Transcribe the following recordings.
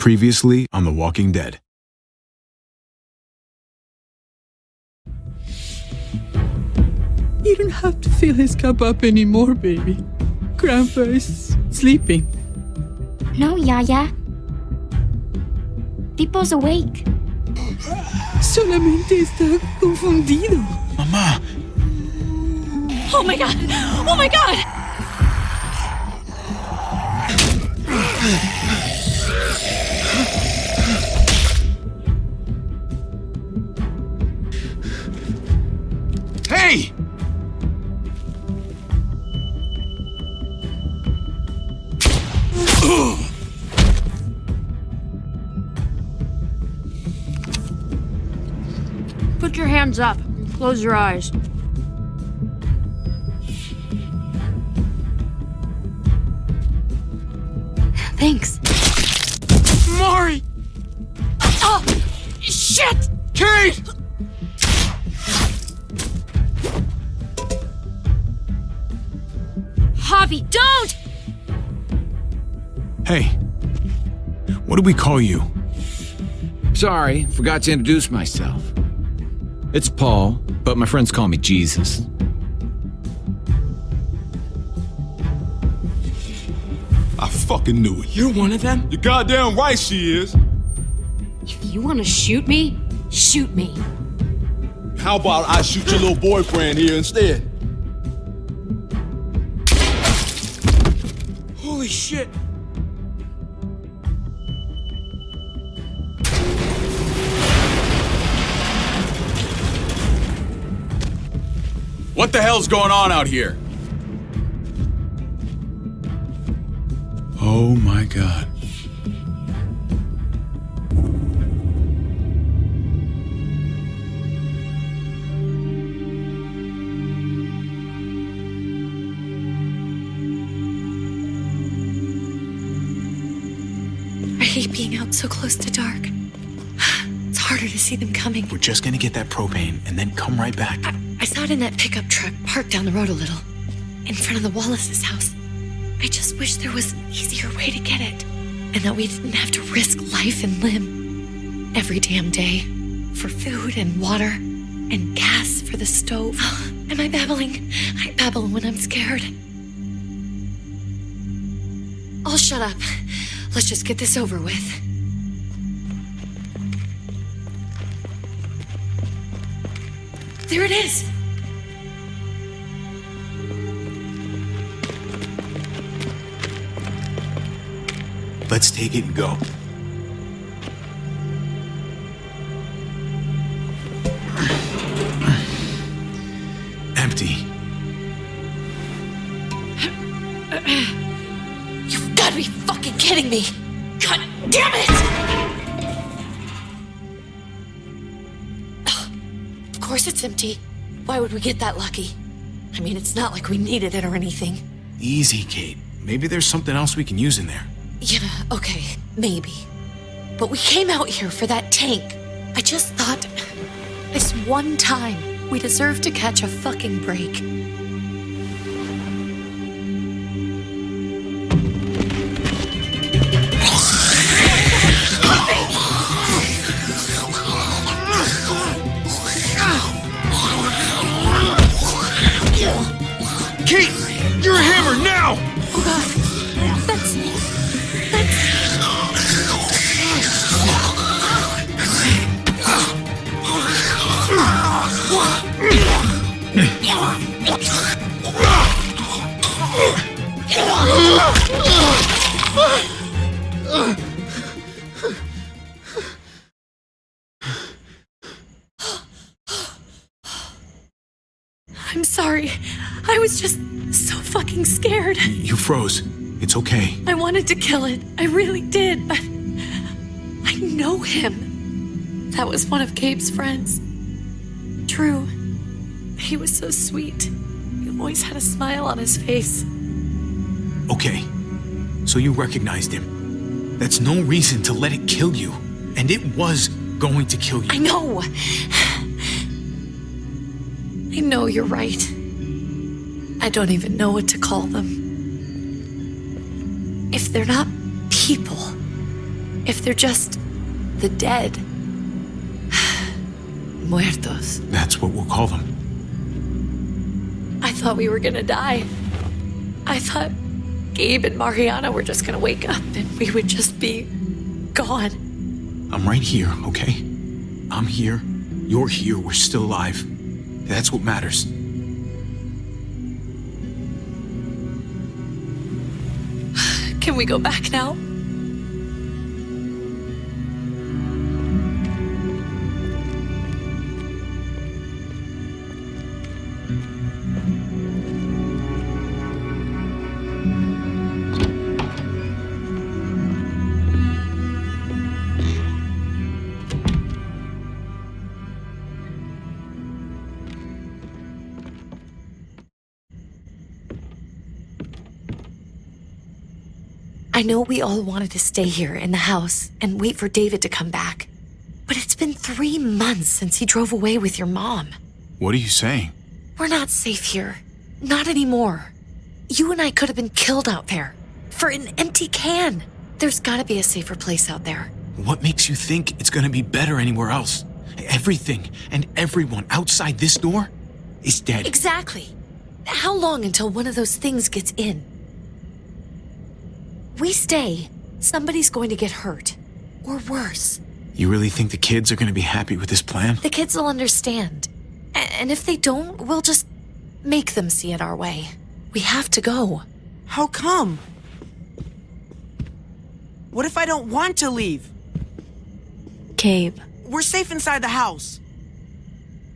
Previously on The Walking Dead. You don't have to fill his cup up anymore, baby. Grandpa is sleeping. No, Yaya. Pipo's awake. Solamente está confundido. Mamá! Oh my god! Oh my god! Hey! Put your hands up and close your eyes. Thanks. Mari! Oh! Shit! Kate! Javi, don't! Hey. What do we call you? Sorry, forgot to introduce myself. It's Paul, but my friends call me Jesus. I fucking knew it. You're one of them? You're goddamn right she is. If you want to shoot me, shoot me. How about I shoot your little boyfriend here instead? Holy shit. What the hell's going on out here? Oh my god. I hate being out so close to dark. It's harder to see them coming. We're just gonna get that propane and then come right back. I saw it in that pickup truck parked down the road a little, in front of the Wallace's house. I just wish there was an easier way to get it, and that we didn't have to risk life and limb every damn day for food and water and gas for the stove. Am I babbling? I babble when I'm scared. I'll shut up. Let's just get this over with. There it is! Let's take it and go. Empty. You've got to be fucking kidding me! God damn it! Of course it's empty. Why would we get that lucky? I mean, it's not like we needed it or anything. Easy, Kate. Maybe there's something else we can use in there. Yeah, okay, maybe. But we came out here for that tank. I just thought, this one time, we deserve to catch a fucking break. Kate! You're a hammer now! Oh god, that's... I'm sorry. I was just so fucking scared. You froze. It's okay. I wanted to kill it. I really did, but I know him. That was one of Gabe's friends. Drew. He was so sweet. He always had a smile on his face. Okay. So you recognized him. That's no reason to let it kill you. And it was going to kill you. I know. I know you're right. I don't even know what to call them. If they're not people, if they're just the dead. Muertos. That's what we'll call them. I thought we were gonna die. I thought Gabe and Mariana were just gonna wake up and we would just be gone. I'm right here, okay? I'm here. You're here. We're still alive. That's what matters. Can we go back now? I know we all wanted to stay here in the house and wait for David to come back. But it's been 3 months since he drove away with your mom. What are you saying? We're not safe here. Not anymore. You and I could have been killed out there. For an empty can. There's gotta be a safer place out there. What makes you think it's gonna be better anywhere else? Everything and everyone outside this door is dead. Exactly. How long until one of those things gets in? We stay, somebody's going to get hurt. Or worse. You really think the kids are gonna be happy with this plan? The kids will understand. And if they don't, we'll just make them see it our way. We have to go. How come? What if I don't want to leave? Gabe. We're safe inside the house.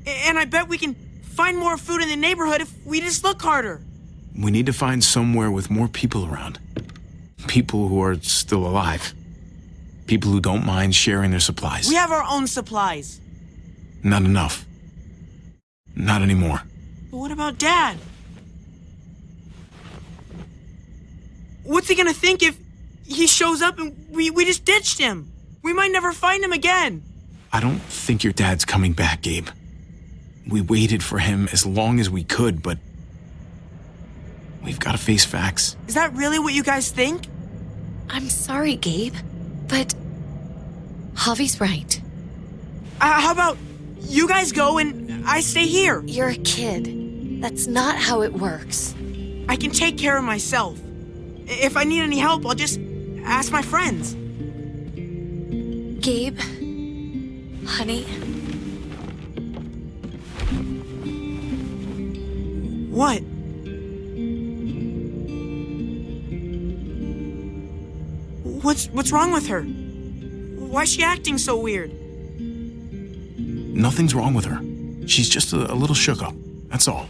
And I bet we can find more food in the neighborhood if we just look harder. We need to find somewhere with more people around. People who are still alive. People who don't mind sharing their supplies. We have our own supplies. Not enough. Not anymore. But what about Dad? What's he gonna think if he shows up and we just ditched him? We might never find him again. I don't think your dad's coming back, Gabe. We waited for him as long as we could, but we've got to face facts. Is that really what you guys think? I'm sorry, Gabe, but Javi's right. How about you guys go and I stay here? You're a kid. That's not how it works. I can take care of myself. If I need any help, I'll just ask my friends. Gabe, honey, What? What's wrong with her? Why's she acting so weird? Nothing's wrong with her. She's just a little shook up. That's all.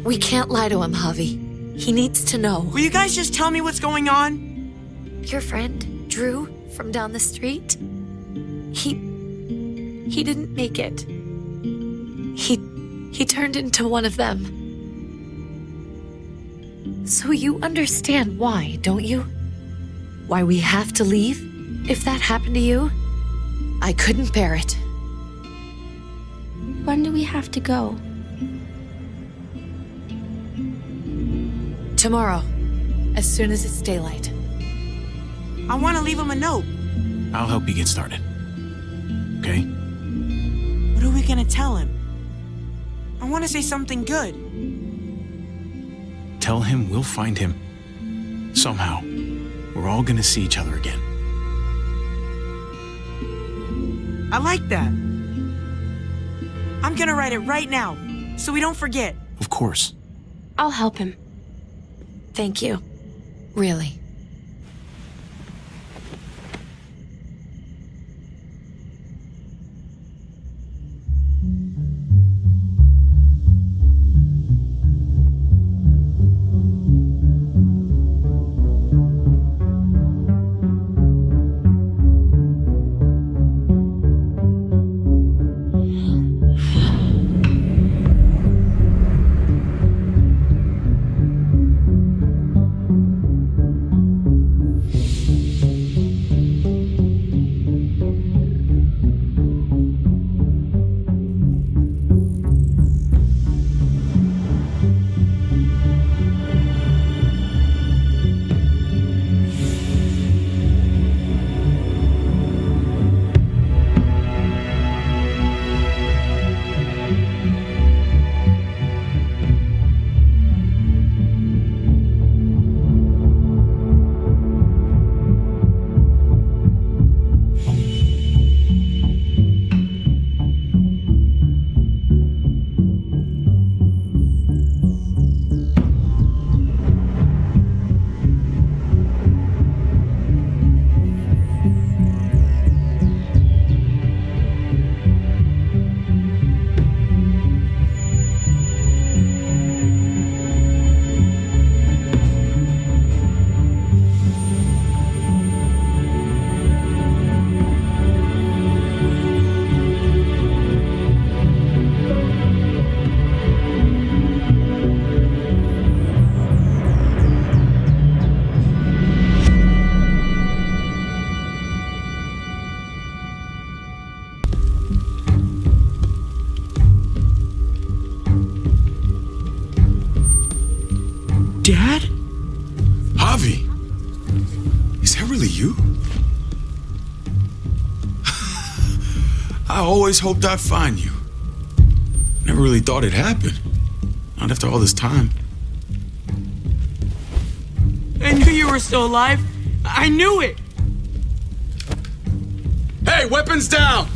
we can't lie to him, Javi. He needs to know. Will you guys just tell me what's going on? Your friend, Drew, from down the street, he didn't make it. He turned into one of them. So you understand why, don't you? Why we have to leave? If that happened to you, I couldn't bear it. When do we have to go? Tomorrow, as soon as it's daylight. I want to leave him a note. I'll help you get started. Okay? What are we gonna tell him? I want to say something good. Tell him we'll find him. Somehow. We're all gonna see each other again. I like that. I'm gonna write it right now, so we don't forget. Of course. I'll help him. Thank you. Really. you? I always hoped I'd find you. Never really thought it'd happen. Not after all this time. I knew you were still alive. I knew it. Hey, weapons down!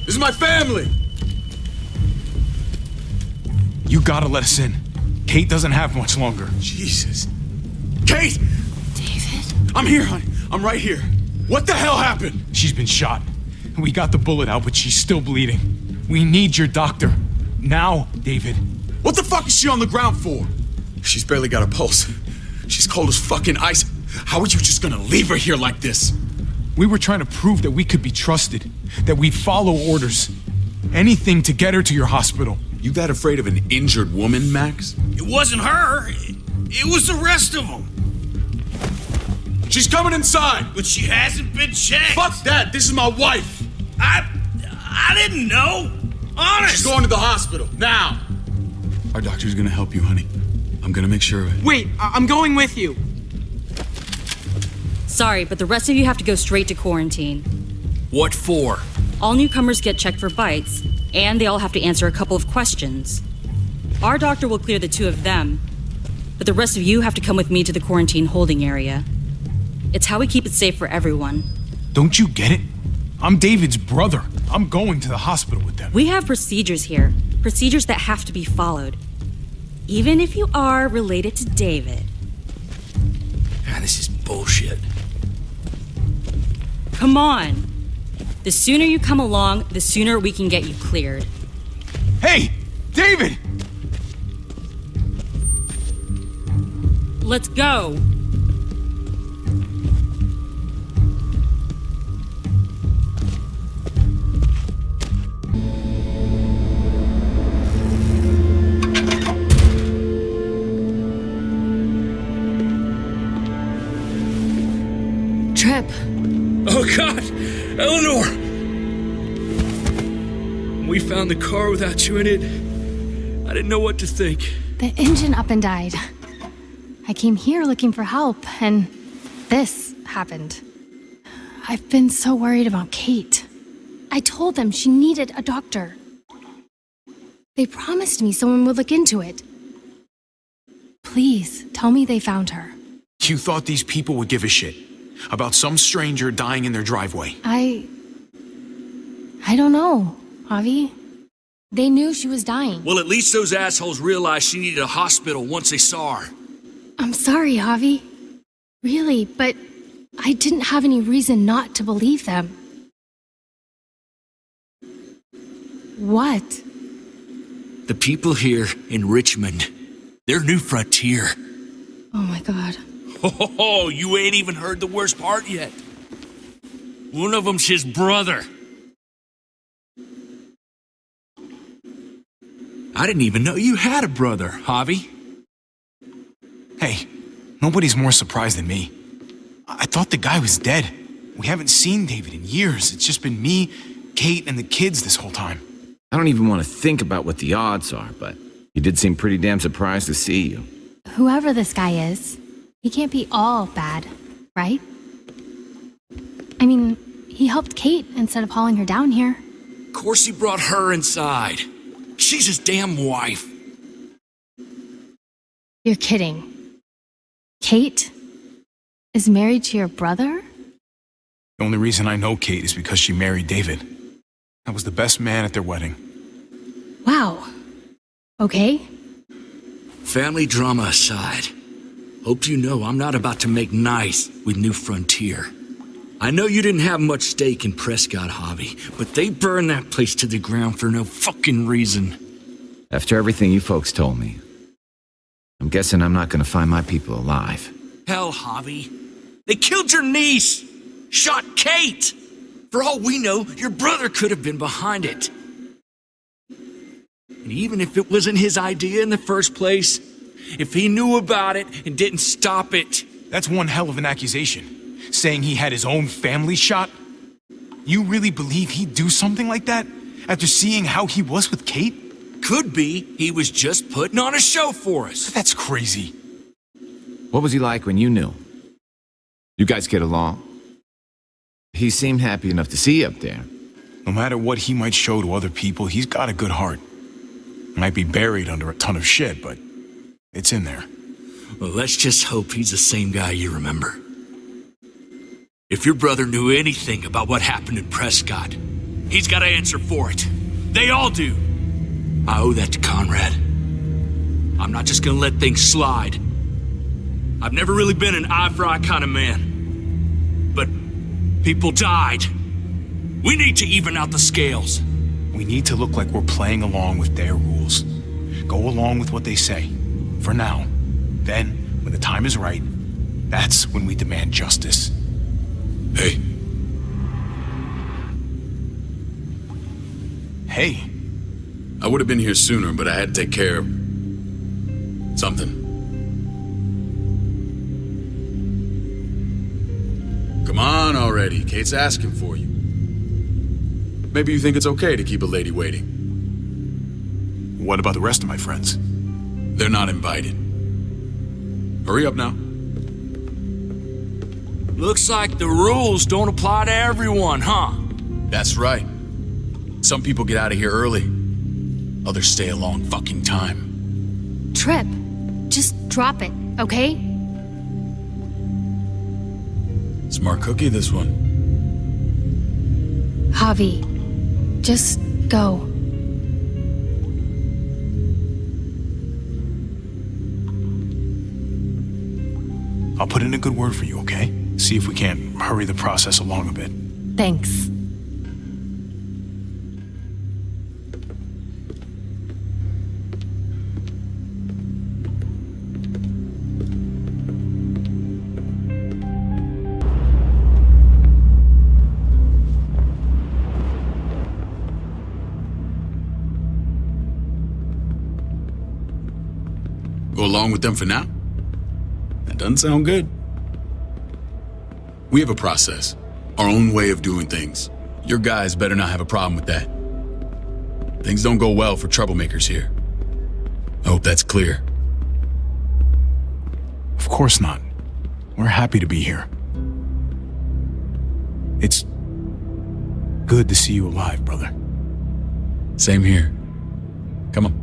This is my family! You gotta let us in. Kate doesn't have much longer. Jesus. Kate! David? I'm here, honey. I'm right here. What the hell happened? She's been shot. We got the bullet out, but she's still bleeding. We need your doctor. Now, David. What the fuck is she on the ground for? She's barely got a pulse. She's cold as fucking ice. How are you just gonna leave her here like this? We were trying to prove that we could be trusted, that we'd follow orders. Anything to get her to your hospital. You that afraid of an injured woman, Max? It wasn't her. It was the rest of them. She's coming inside! But she hasn't been checked. Fuck that! This is my wife! I didn't know. Honest. She's going to the hospital, now! Our doctor's gonna help you, honey. I'm gonna make sure of it. Wait, I'm going with you. Sorry, but the rest of you have to go straight to quarantine. What for? All newcomers get checked for bites, and they all have to answer a couple of questions. Our doctor will clear the two of them, but the rest of you have to come with me to the quarantine holding area. It's how we keep it safe for everyone. Don't you get it? I'm David's brother. I'm going to the hospital with them. We have procedures here, procedures that have to be followed. Even if you are related to David. This is bullshit. Come on. The sooner you come along, the sooner we can get you cleared. Hey, David! Let's go. Trip. Oh, God! Eleanor! We found the car without you in it. I didn't know what to think. The engine up and died. I came here looking for help, and this happened. I've been so worried about Kate. I told them she needed a doctor. They promised me someone would look into it. Please, tell me they found her. You thought these people would give a shit about some stranger dying in their driveway. I don't know, Javi. They knew she was dying. Well, at least those assholes realized she needed a hospital once they saw her. I'm sorry, Javi. Really, but I didn't have any reason not to believe them. What? The people here in Richmond, they're New Frontier. Oh my God. Oh, you ain't even heard the worst part yet. One of them's his brother. I didn't even know you had a brother, Javi. Hey, nobody's more surprised than me. I thought the guy was dead. We haven't seen David in years. It's just been me, Kate, and the kids this whole time. I don't even want to think about what the odds are, but you did seem pretty damn surprised to see you. Whoever this guy is, he can't be all bad, right? I mean, he helped Kate instead of hauling her down here. Of course he brought her inside. She's his damn wife. You're kidding. Kate is married to your brother? The only reason I know Kate is because she married David. I was the best man at their wedding. Wow. Okay. Family drama aside, hope you know I'm not about to make nice with New Frontier. I know you didn't have much stake in Prescott, Javi, but they burned that place to the ground for no fucking reason. After everything you folks told me, I'm guessing I'm not gonna find my people alive. Hell, Javi. They killed your niece! Shot Kate! For all we know, your brother could have been behind it. And even if it wasn't his idea in the first place, if he knew about it and didn't stop it... That's one hell of an accusation. Saying he had his own family shot? You really believe he'd do something like that? After seeing how he was with Kate? Could be he was just putting on a show for us. That's crazy. What was he like when you knew? You guys get along? He seemed happy enough to see you up there. No matter what he might show to other people, he's got a good heart. Might be buried under a ton of shit, but it's in there. Well, let's just hope he's the same guy you remember. If your brother knew anything about what happened in Prescott, he's got to answer for it. They all do. I owe that to Conrad. I'm not just gonna let things slide. I've never really been an eye-for-eye kind of man. But people died. We need to even out the scales. We need to look like we're playing along with their rules. Go along with what they say. For now. Then, when the time is right, that's when we demand justice. Hey. Hey. I would have been here sooner, but I had to take care of something. Come on already. Kate's asking for you. Maybe you think it's okay to keep a lady waiting. What about the rest of my friends? They're not invited. Hurry up now. Looks like the rules don't apply to everyone, huh? That's right. Some people get out of here early. Others stay a long fucking time. Trip, just drop it, okay? Smart cookie, this one. Javi, just go. I'll put in a good word for you, okay? See if we can't hurry the process along a bit. Thanks. Go along with them for now? That doesn't sound good. We have a process, our own way of doing things. Your guys better not have a problem with that. Things don't go well for troublemakers here. I hope that's clear. Of course not. We're happy to be here. It's good to see you alive, brother. Same here. Come on.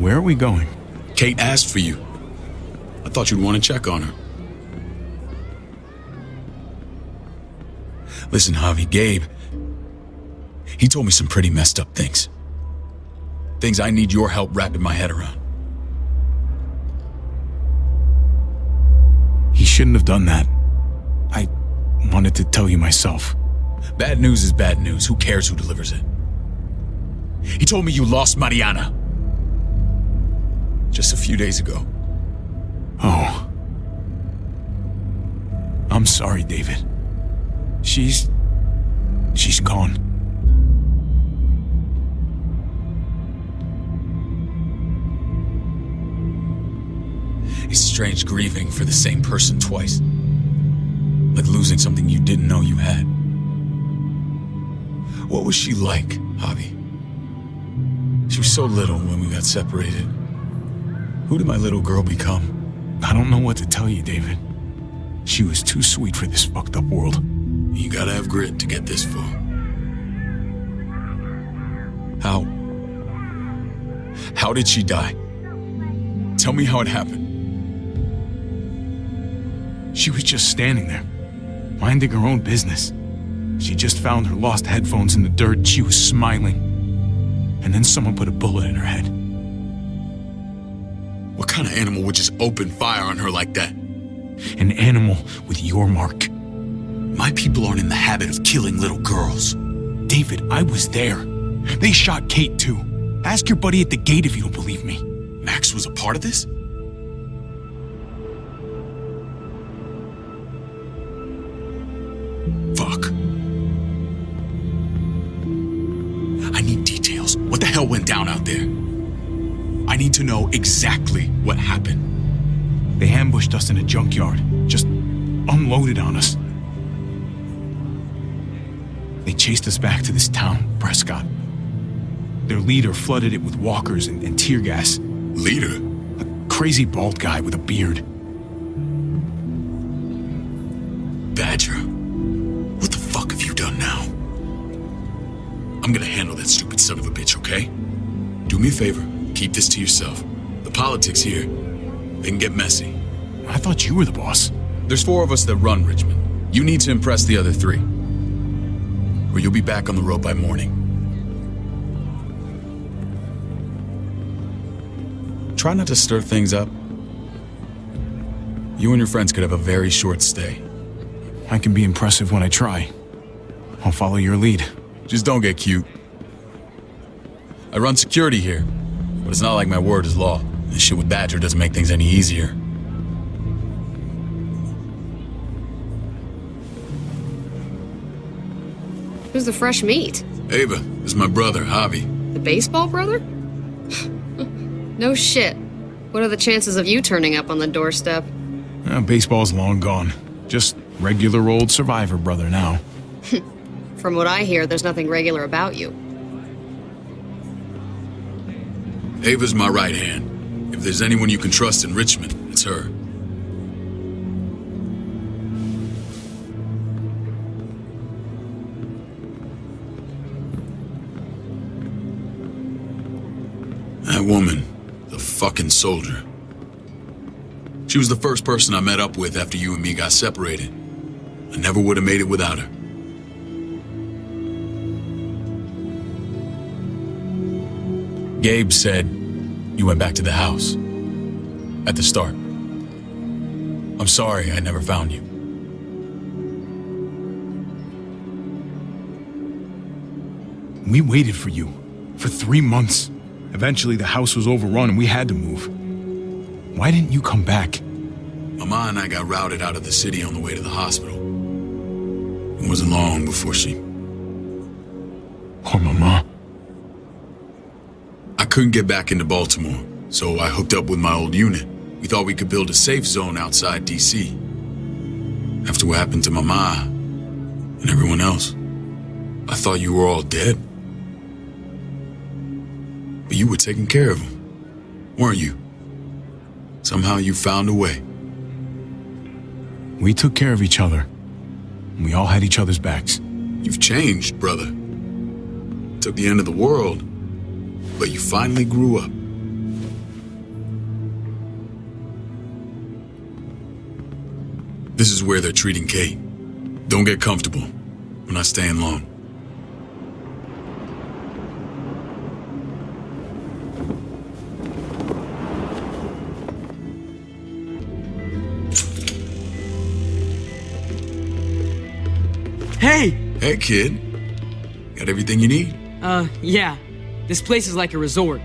Where are we going? Kate asked for you. I thought you'd want to check on her. Listen, Javi, Gabe, he told me some pretty messed up things. Things I need your help wrapping my head around. He shouldn't have done that. I wanted to tell you myself. Bad news is bad news. Who cares who delivers it? He told me you lost Mariana. Just a few days ago. Oh. I'm sorry, David. She's gone. It's strange grieving for the same person twice. Like losing something you didn't know you had. What was she like, Javi? She was so little when we got separated. Who did my little girl become? I don't know what to tell you, David. She was too sweet for this fucked up world. You gotta have grit to get this far. How did she die? Tell me how it happened. She was just standing there, minding her own business. She just found her lost headphones in the dirt. She was smiling. And then someone put a bullet in her head. What kind of animal would just open fire on her like that? An animal with your mark. My people aren't in the habit of killing little girls. David, I was there. They shot Kate too. Ask your buddy at the gate if you don't believe me. Max was a part of this? Fuck. I need details. What the hell went down out there? I need to know exactly what happened. They ambushed us in a junkyard. Just unloaded on us. They chased us back to this town, Prescott. Their leader flooded it with walkers and tear gas. Leader? Crazy bald guy with a beard. Badger, what the fuck have you done now? I'm gonna handle that stupid son of a bitch, okay? Do me a favor, keep this to yourself. The politics here, they can get messy. I thought you were the boss. There's 4 of us that run Richmond. You need to impress the other 3. Or you'll be back on the road by morning. Try not to stir things up. You and your friends could have a very short stay. I can be impressive when I try. I'll follow your lead. Just don't get cute. I run security here, but it's not like my word is law. This shit with Badger doesn't make things any easier. Who's the fresh meat? Ava, this is my brother, Javi. The baseball brother? No shit. What are the chances of you turning up on the doorstep? Baseball's long gone. Just regular old survivor brother now. From what I hear, there's nothing regular about you. Ava's my right hand. If there's anyone you can trust in Richmond, it's her. That woman, the fucking soldier. She was the first person I met up with after you and me got separated. I never would have made it without her. Gabe said you went back to the house. At the start. I'm sorry I never found you. We waited for you. For 3 months. Eventually the house was overrun and we had to move. Why didn't you come back? Mama and I got routed out of the city on the way to the hospital. It wasn't long before she... Poor Mama. I couldn't get back into Baltimore, so I hooked up with my old unit. We thought we could build a safe zone outside D.C. After what happened to Mama and everyone else, I thought you were all dead. But you were taking care of them, weren't you? Somehow you found a way. We took care of each other. We all had each other's backs. You've changed, brother. Took the end of the world, but you finally grew up. This is where they're treating Kate. Don't get comfortable. We're not staying long. Hey! Hey, kid. Got everything you need? Yeah. This place is like a resort.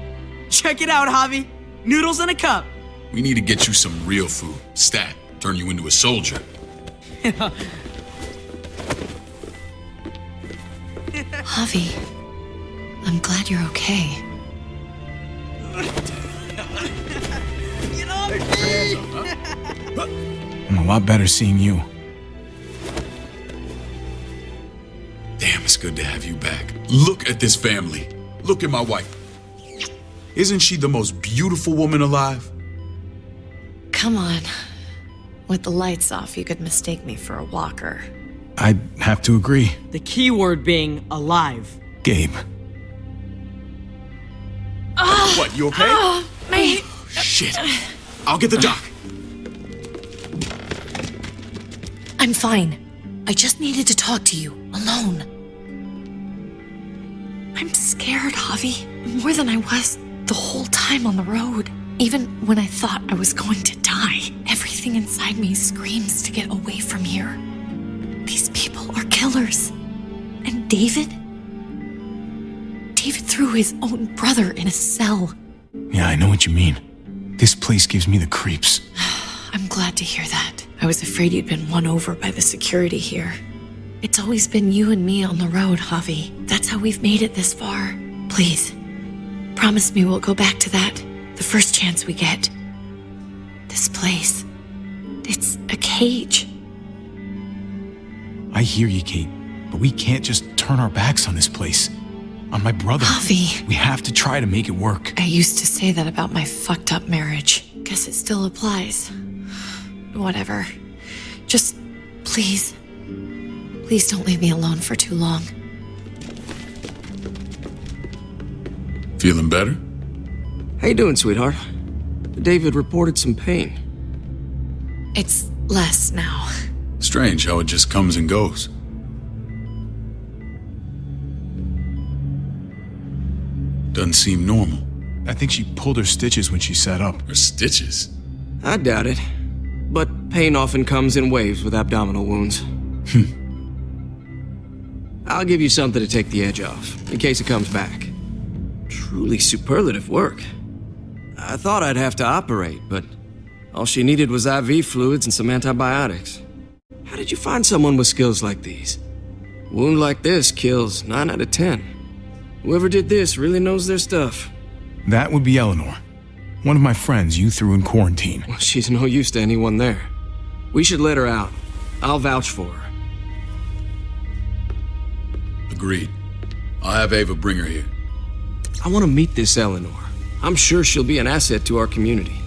Check it out, Javi. Noodles in a cup. We need to get you some real food. Stat. Turn you into a soldier. Javi, I'm glad you're okay. I'm a lot better seeing you. Damn, it's good to have you back. Look at this family. Look at my wife. Isn't she the most beautiful woman alive? Come on. With the lights off, you could mistake me for a walker. I'd have to agree. The key word being alive. Gabe. What, you okay? My... Shit. I'll get the doc. I'm fine. I just needed to talk to you, alone. I'm scared, Javi. More than I was the whole time on the road. Even when I thought I was going to die, everything inside me screams to get away from here. These people are killers. And David? David threw his own brother in a cell. Yeah, I know what you mean. This place gives me the creeps. I'm glad to hear that. I was afraid you'd been won over by the security here. It's always been you and me on the road, Javi. That's how we've made it this far. Please, promise me we'll go back to that the first chance we get. This place, it's a cage. I hear you, Kate, but we can't just turn our backs on this place. on my brother. Javi. We have to try to make it work. I used to say that about my fucked up marriage. Guess it still applies. Whatever. Just, please. Please don't leave me alone for too long. Feeling better? How you doing, sweetheart? David reported some pain. It's less now. Strange how it just comes and goes. Doesn't seem normal. I think she pulled her stitches when she sat up. Her stitches? I doubt it. But pain often comes in waves with abdominal wounds. I'll give you something to take the edge off, in case it comes back. Truly superlative work. I thought I'd have to operate, but all she needed was IV fluids and some antibiotics. How did you find someone with skills like these? A wound like this kills 9 out of 10. Whoever did this really knows their stuff. That would be Eleanor. One of my friends you threw in quarantine. Well, she's no use to anyone there. We should let her out. I'll vouch for her. Agreed. I'll have Ava bring her here. I want to meet this Eleanor. I'm sure she'll be an asset to our community.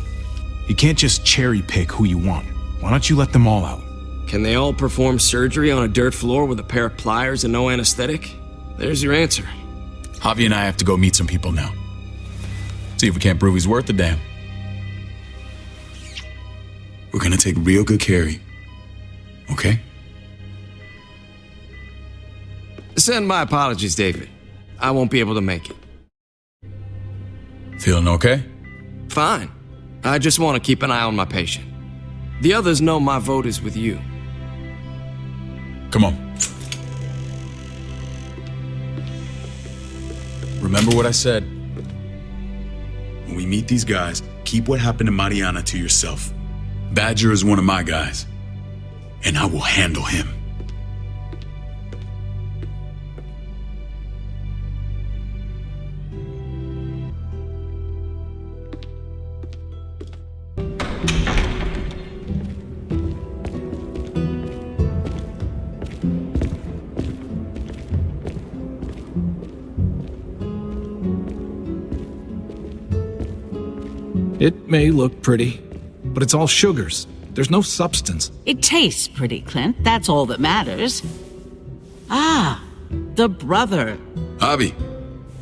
You can't just cherry pick who you want. Why don't you let them all out? Can they all perform surgery on a dirt floor with a pair of pliers and no anesthetic? There's your answer. Javi and I have to go meet some people now. See if we can't prove he's worth the damn. We're gonna take real good care of you. Okay? Send my apologies, David. I won't be able to make it. Feeling okay? Fine. I just want to keep an eye on my patient. The others know my vote is with you. Come on. Remember what I said. When we meet these guys, keep what happened to Mariana to yourself. Badger is one of my guys, and I will handle him. It may look pretty, but it's all sugars. There's no substance. It tastes pretty, Clint. That's all that matters. Ah, the brother. Javi,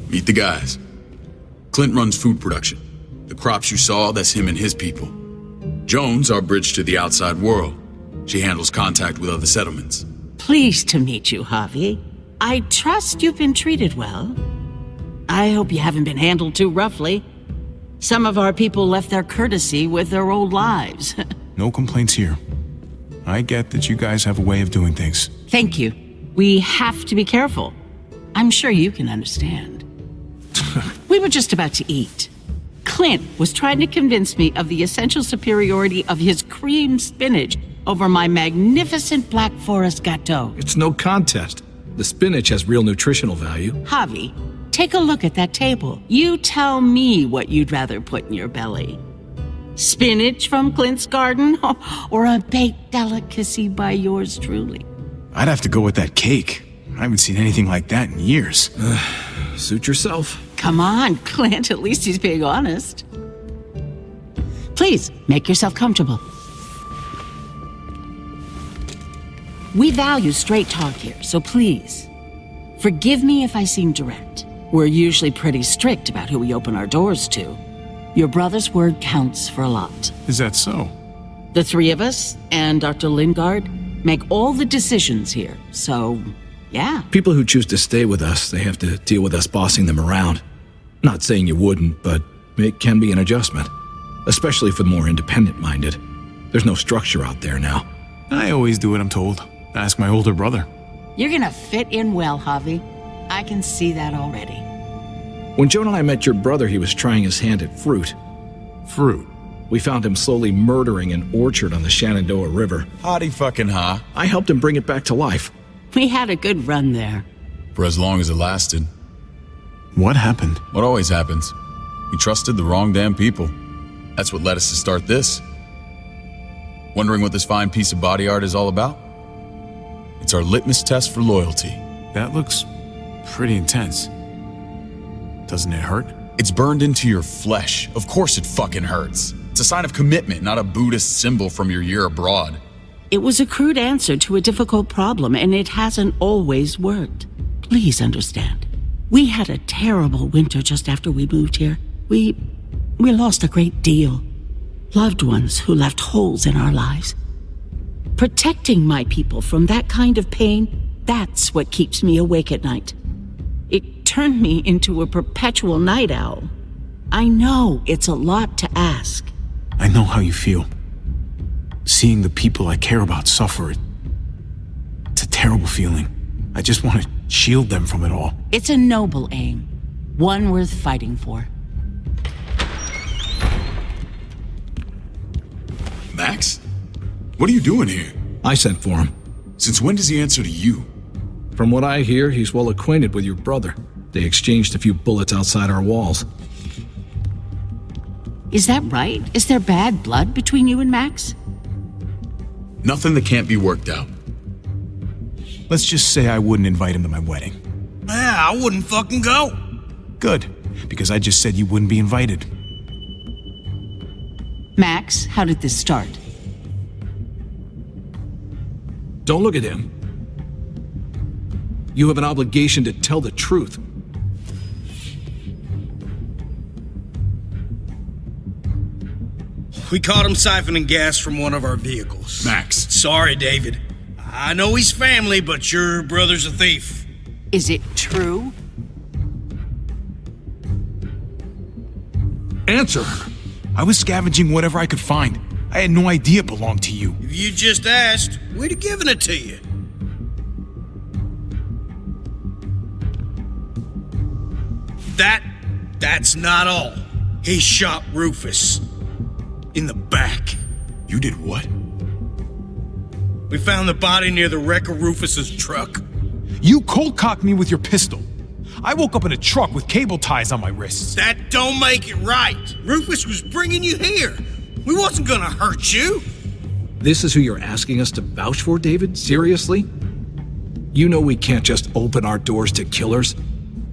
meet the guys. Clint runs food production. The crops you saw, that's him and his people. Jones, our bridge to the outside world. She handles contact with other settlements. Pleased to meet you, Javi. I trust you've been treated well. I hope you haven't been handled too roughly. Some of our people left their courtesy with their old lives. No complaints here. I get that you guys have a way of doing things. Thank you. We have to be careful. I'm sure you can understand. We were just about to eat. Clint was trying to convince me of the essential superiority of his cream spinach over my magnificent Black Forest gâteau. It's no contest. The spinach has real nutritional value. Javi, take a look at that table. You tell me what you'd rather put in your belly. Spinach from Clint's garden or a baked delicacy by yours truly? I'd have to go with that cake. I haven't seen anything like that in years. Suit yourself. Come on, Clint. At least he's being honest. Please, make yourself comfortable. We value straight talk here, so please, forgive me if I seem direct. We're usually pretty strict about who we open our doors to. Your brother's word counts for a lot. Is that so? The three of us and Dr. Lingard make all the decisions here, so yeah. People who choose to stay with us, they have to deal with us bossing them around. Not saying you wouldn't, but it can be an adjustment, especially for the more independent-minded. There's no structure out there now. I always do what I'm told. Ask my older brother. You're gonna fit in well, Javi. I can see that already. When Joan and I met your brother, he was trying his hand at fruit. Fruit? We found him slowly murdering an orchard on the Shenandoah River. Howdy fucking ha. I helped him bring it back to life. We had a good run there. For as long as it lasted. What happened? What always happens. We trusted the wrong damn people. That's what led us to start this. Wondering what this fine piece of body art is all about? It's our litmus test for loyalty. That looks pretty intense. Doesn't it hurt? It's burned into your flesh. Of course it fucking hurts. It's a sign of commitment, not a Buddhist symbol from your year abroad. It was a crude answer to a difficult problem, and it hasn't always worked. Please understand. We had a terrible winter just after we moved here. We lost a great deal. Loved ones who left holes in our lives. Protecting my people from that kind of pain, that's what keeps me awake at night. It turned me into a perpetual night owl. I know it's a lot to ask. I know how you feel. Seeing the people I care about suffer, it's a terrible feeling. I just want to shield them from it all. It's a noble aim, one worth fighting for. Max? What are you doing here? I sent for him. Since when does he answer to you? From what I hear, he's well acquainted with your brother. They exchanged a few bullets outside our walls. Is that right? Is there bad blood between you and Max? Nothing that can't be worked out. Let's just say I wouldn't invite him to my wedding. Yeah, I wouldn't fucking go. Good, because I just said you wouldn't be invited. Max, how did this start? Don't look at him. You have an obligation to tell the truth. We caught him siphoning gas from one of our vehicles. Max. Sorry, David. I know he's family, but your brother's a thief. Is it true? Answer her. I was scavenging whatever I could find. I had no idea it belonged to you. If you just asked, we'd have given it to you. That's not all. He shot Rufus. In the back. You did what? We found the body near the wreck of Rufus's truck. You cold-cocked me with your pistol. I woke up in a truck with cable ties on my wrists. That don't make it right. Rufus was bringing you here. We wasn't gonna hurt you. This is who you're asking us to vouch for, David? Seriously? You know we can't just open our doors to killers.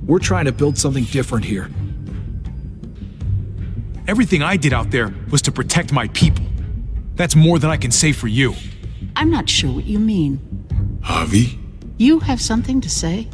We're trying to build something different here. Everything I did out there was to protect my people. That's more than I can say for you. I'm not sure what you mean. Javi? You have something to say?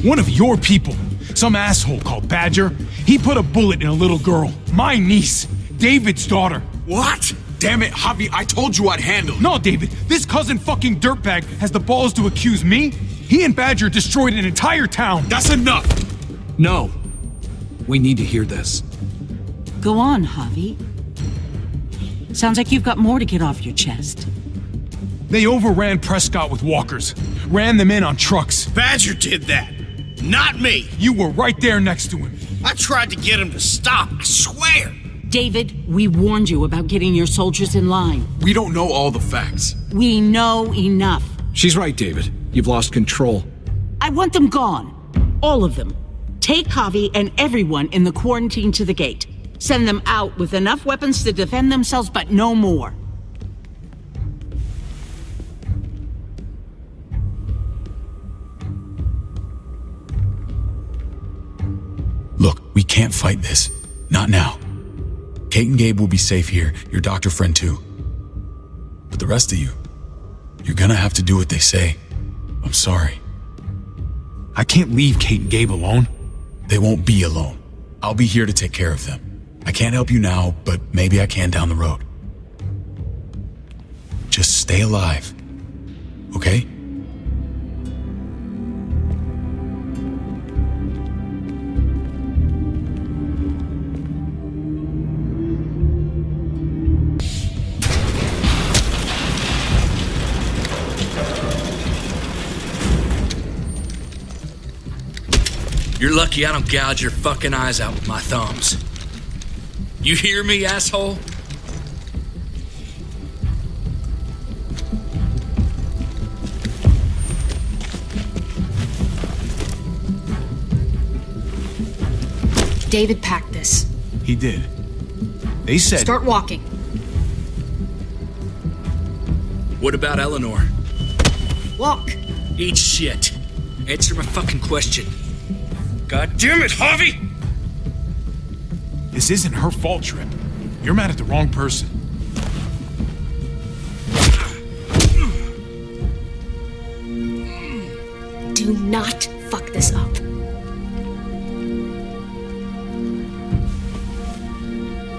One of your people, some asshole called Badger, he put a bullet in a little girl, my niece, David's daughter. What? Damn it, Javi, I told you I'd handle it. No, David, this cousin fucking dirtbag has the balls to accuse me? He and Badger destroyed an entire town. That's enough! No. We need to hear this. Go on, Javi. Sounds like you've got more to get off your chest. They overran Prescott with walkers, ran them in on trucks. Badger did that, not me. You were right there next to him. I tried to get him to stop, I swear. David, we warned you about getting your soldiers in line. We don't know all the facts. We know enough. She's right, David. You've lost control. I want them gone. All of them. Take Javi and everyone in the quarantine to the gate. Send them out with enough weapons to defend themselves, but no more. Look, we can't fight this. Not now. Kate and Gabe will be safe here, your doctor friend too. But the rest of you, you're gonna have to do what they say. I'm sorry. I can't leave Kate and Gabe alone. They won't be alone. I'll be here to take care of them. I can't help you now, but maybe I can down the road. Just stay alive, okay? You're lucky I don't gouge your fucking eyes out with my thumbs. You hear me, asshole? David packed this. He did. They said... Start walking. What about Eleanor? Walk. Eat shit. Answer my fucking question. God damn it, Harvey! This isn't her fault, Trip. You're mad at the wrong person. Do not fuck this up.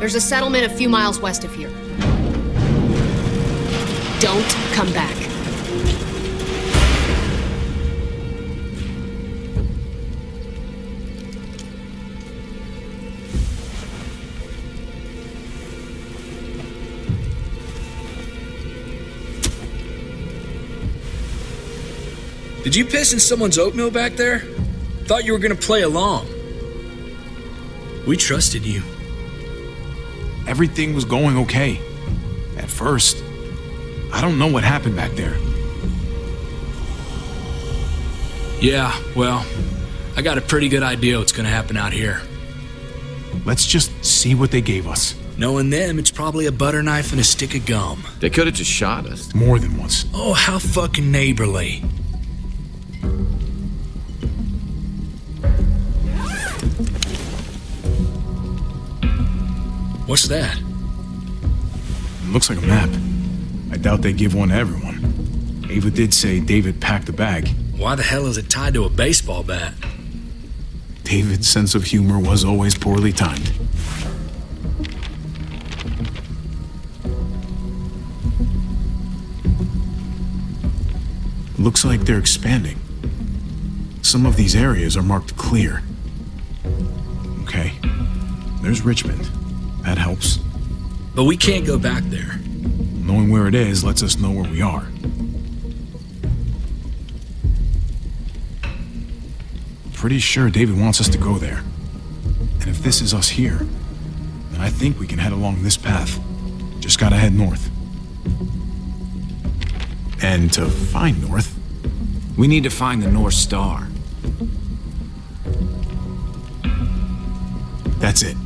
There's a settlement a few miles west of here. Don't come back. Did you piss in someone's oatmeal back there? Thought you were gonna play along. We trusted you. Everything was going okay. At first. I don't know what happened back there. Yeah, well, I got a pretty good idea what's gonna happen out here. Let's just see what they gave us. Knowing them, it's probably a butter knife and a stick of gum. They could have just shot us. More than once. Oh, how fucking neighborly. What's that? It looks like a map. I doubt they give one to everyone. Ava did say David packed the bag. Why the hell is it tied to a baseball bat? David's sense of humor was always poorly timed. Looks like they're expanding. Some of these areas are marked clear. Okay. There's Richmond. That helps. But we can't go back there. Knowing where it is lets us know where we are. Pretty sure David wants us to go there. And if this is us here, then I think we can head along this path. Just gotta head north. And to find north, We need to find the North Star. that's it.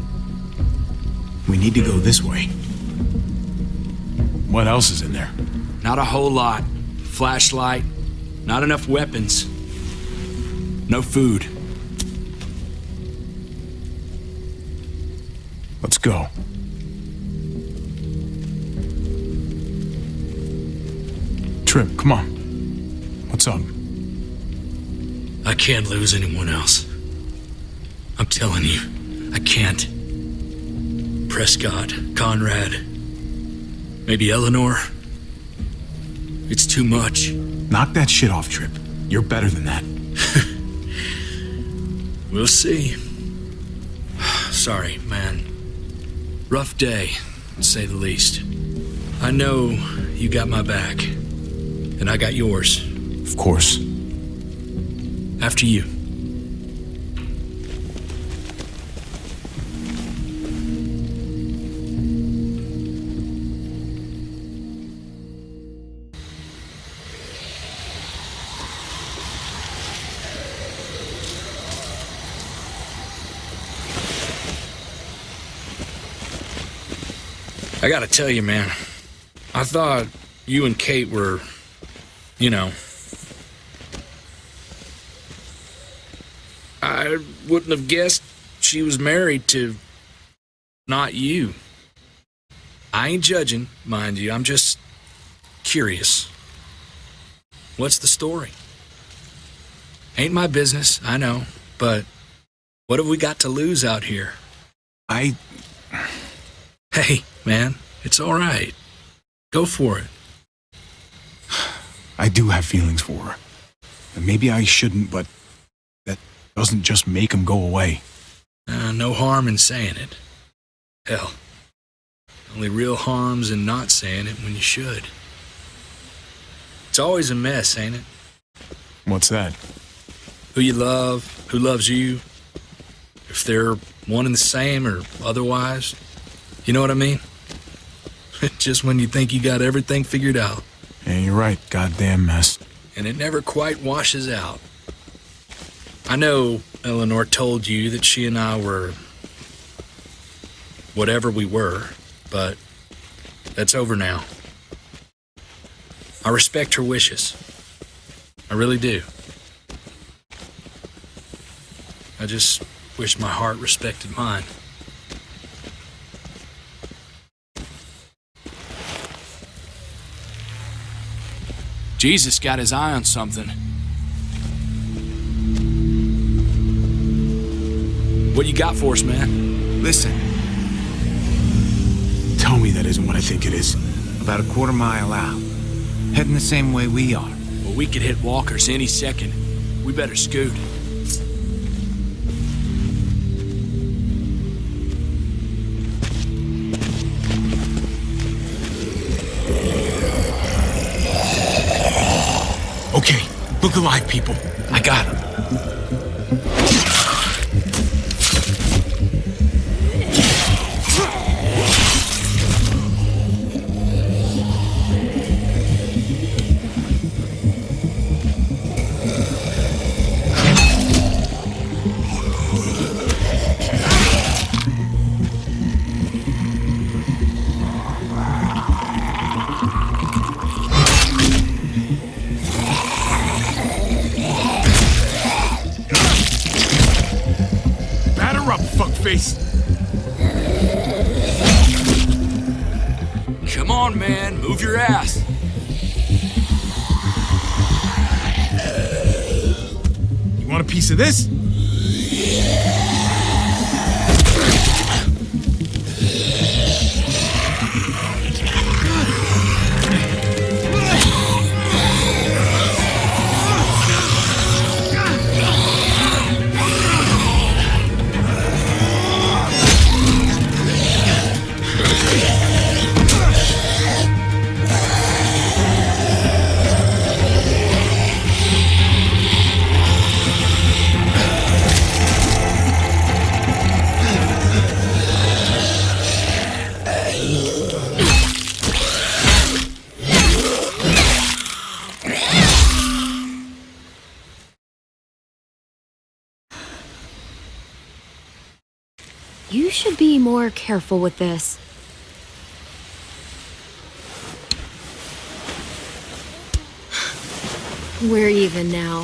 We need to go this way. What else is in there? Not a whole lot. Flashlight, not enough weapons. No food. Let's go. Trip, come on. What's up? I can't lose anyone else. I'm telling you, I can't. Prescott, Conrad, maybe Eleanor. It's too much. Knock that shit off, Trip. You're better than that. We'll see. Sorry, man. Rough day, to say the least. I know you got my back, and I got yours. Of course. After you. I gotta tell you, man, I thought you and Kate were, you know, I wouldn't have guessed she was married to not you. I ain't judging, mind you, I'm just curious. What's the story? Ain't my business, I know, but what have we got to lose out here? Hey, man, it's all right. Go for it. I do have feelings for her. And maybe I shouldn't, but that doesn't just make them go away. No harm in saying it. Hell, only real harm's in not saying it when you should. It's always a mess, ain't it? What's that? Who you love, who loves you, if they're one and the same or otherwise. You know what I mean? Just when you think you got everything figured out. Yeah, you're right. Goddamn mess. And it never quite washes out. I know Eleanor told you that she and I were whatever we were, but that's over now. I respect her wishes. I really do. I just wish my heart respected mine. Jesus got his eye on something. What you got for us, man? Listen. Tell me that isn't what I think it is. About a quarter mile out. Heading the same way we are. Well, we could hit walkers any second. We better scoot. Okay, look alive, people. I got him. Come on, man. Move your ass. You want a piece of this? You should be more careful with this. We're even now.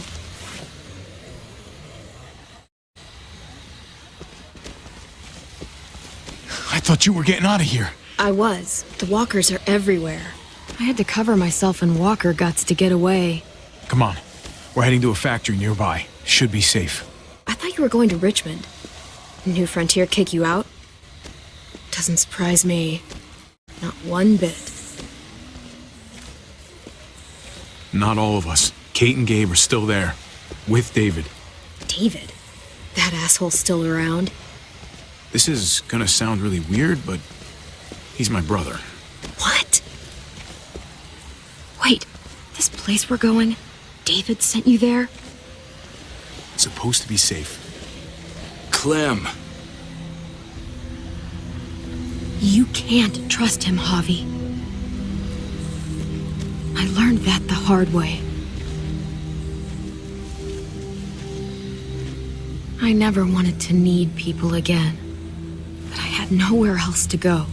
I thought you were getting out of here. I was. The walkers are everywhere. I had to cover myself in walker guts to get away. Come on. We're heading to a factory nearby. Should be safe. I thought you were going to Richmond. New Frontier kick you out? Doesn't surprise me. Not one bit. Not all of us. Kate and Gabe are still there. With David. David? That asshole's still around? This is gonna sound really weird, but he's my brother. What? Wait, this place we're going, David sent you there? It's supposed to be safe. Clem. You can't trust him, Javi. I learned that the hard way. I never wanted to need people again, but I had nowhere else to go.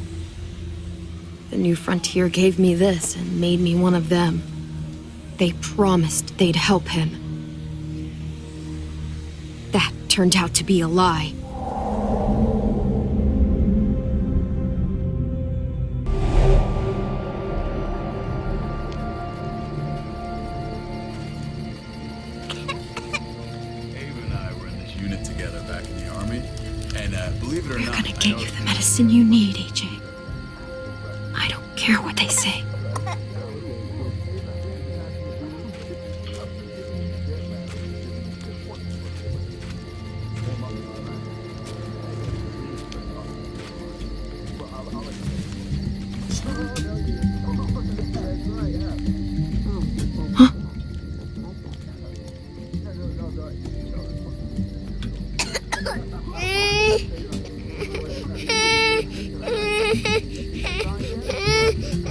The New Frontier gave me this and made me one of them. They promised they'd help him. That turned out to be a lie. Believe it or not, they're gonna get you the medicine you need, AJ. I don't care what they say.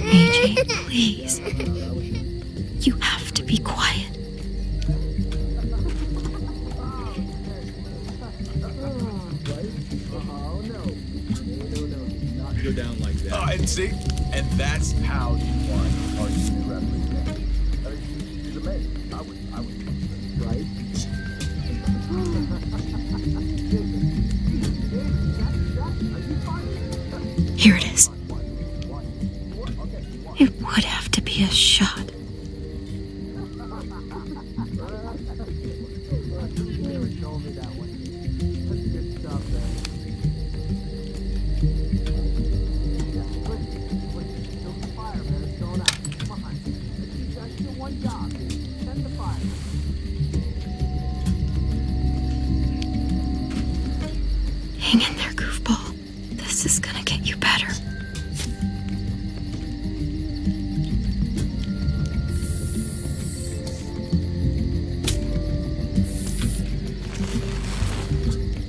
AJ, please. You have to be quiet. Go down like that. Oh, and see? And that's how you won our new referee.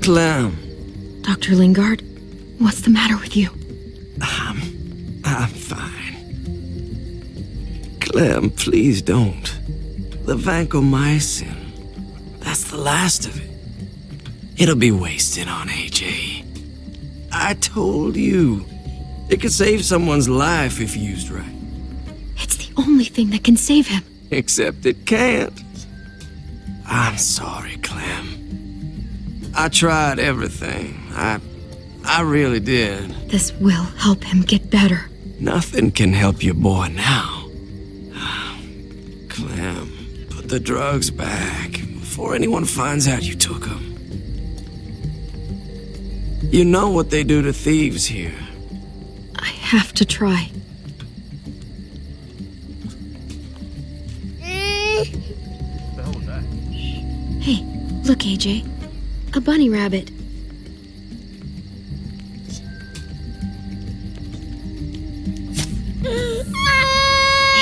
Clem. Dr. Lingard, what's the matter with you? I'm fine. Clem, please don't. The vancomycin. That's the last of it. It'll be wasted on AJ. I told you. It could save someone's life if used right. It's the only thing that can save him. Except it can't. I'm sorry, Clem. I tried everything. I really did. This will help him get better. Nothing can help your boy now. Clem, put the drugs back before anyone finds out you took them. You know what they do to thieves here. I have to try. Hey, look, AJ. A bunny rabbit.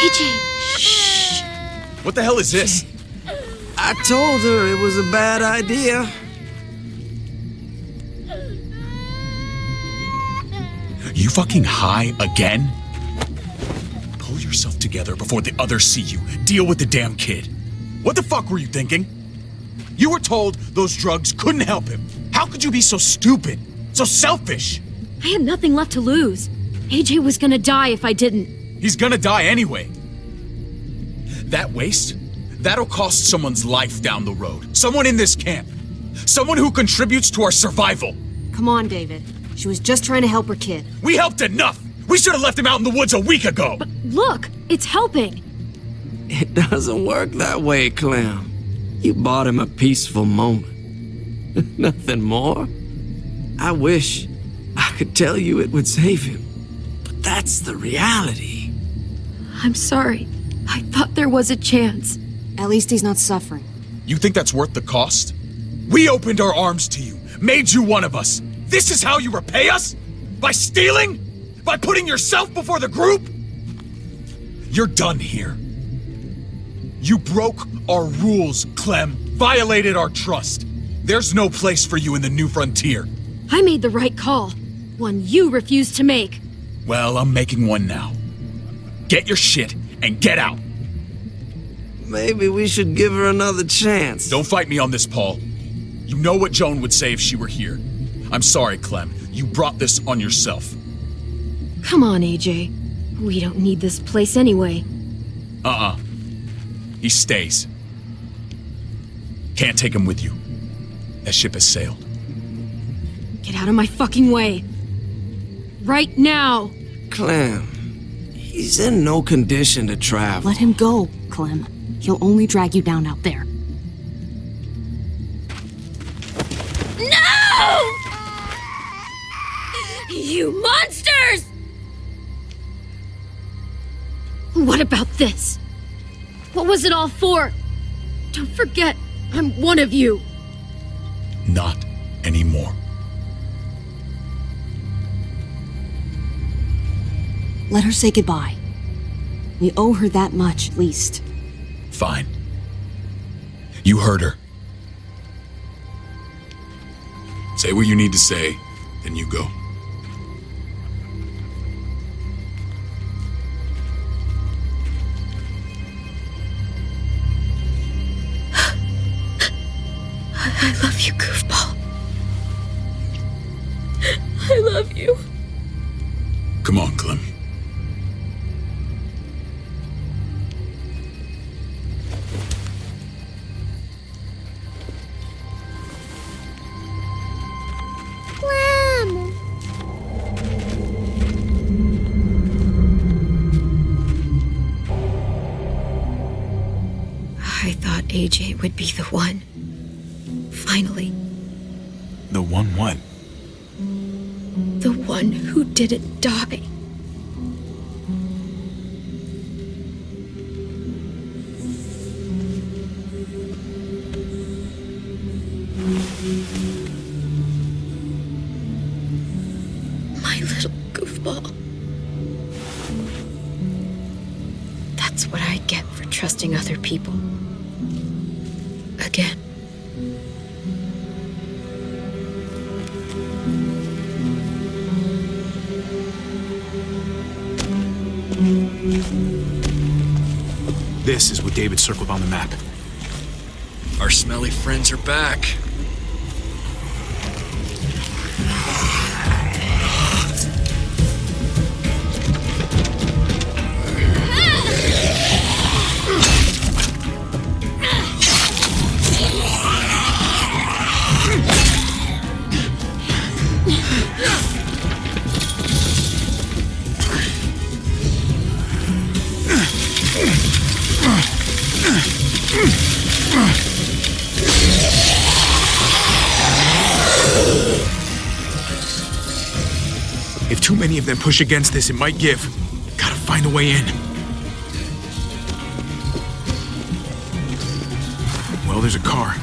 AJ, shh. What the hell is this? I told her it was a bad idea. You fucking high again? Pull yourself together before the others see you. Deal with the damn kid. What the fuck were you thinking? You were told those drugs couldn't help him. How could you be so stupid? So selfish? I had nothing left to lose. AJ was gonna die if I didn't. He's gonna die anyway. That waste? That'll cost someone's life down the road. Someone in this camp. Someone who contributes to our survival. Come on, David. She was just trying to help her kid. We helped enough! We should have left him out in the woods a week ago! But look, it's helping. It doesn't work that way, Clem. You bought him a peaceful moment. Nothing more. I wish I could tell you it would save him. But that's the reality. I'm sorry. I thought there was a chance. At least he's not suffering. You think that's worth the cost? We opened our arms to you, made you one of us. This is how you repay us? By stealing? By putting yourself before the group? You're done here. You broke our rules, Clem. Violated our trust. There's no place for you in the new frontier. I made the right call. One you refused to make. Well, I'm making one now. Get your shit and get out. Maybe we should give her another chance. Don't fight me on this, Paul. You know what Joan would say if she were here. I'm sorry, Clem. You brought this on yourself. Come on, AJ. We don't need this place anyway. He stays. Can't take him with you. That ship has sailed. Get out of my fucking way. Right now. Clem, he's in no condition to travel. Let him go, Clem. He'll only drag you down out there. No! You monsters! What about this? What was it all for? Don't forget, I'm one of you. Not anymore. Let her say goodbye. We owe her that much, at least. Fine. You heard her. Say what you need to say, then you go. I love you, goofball. I love you. Come on, Clem. I thought AJ would be the one. Finally. The one what? The one who didn't die. My little goofball. That's what I get for trusting other people. Again. This is what David circled on the map. Our smelly friends are back. If too many of them push against this, it might give. Gotta find a way in. Well, there's a car.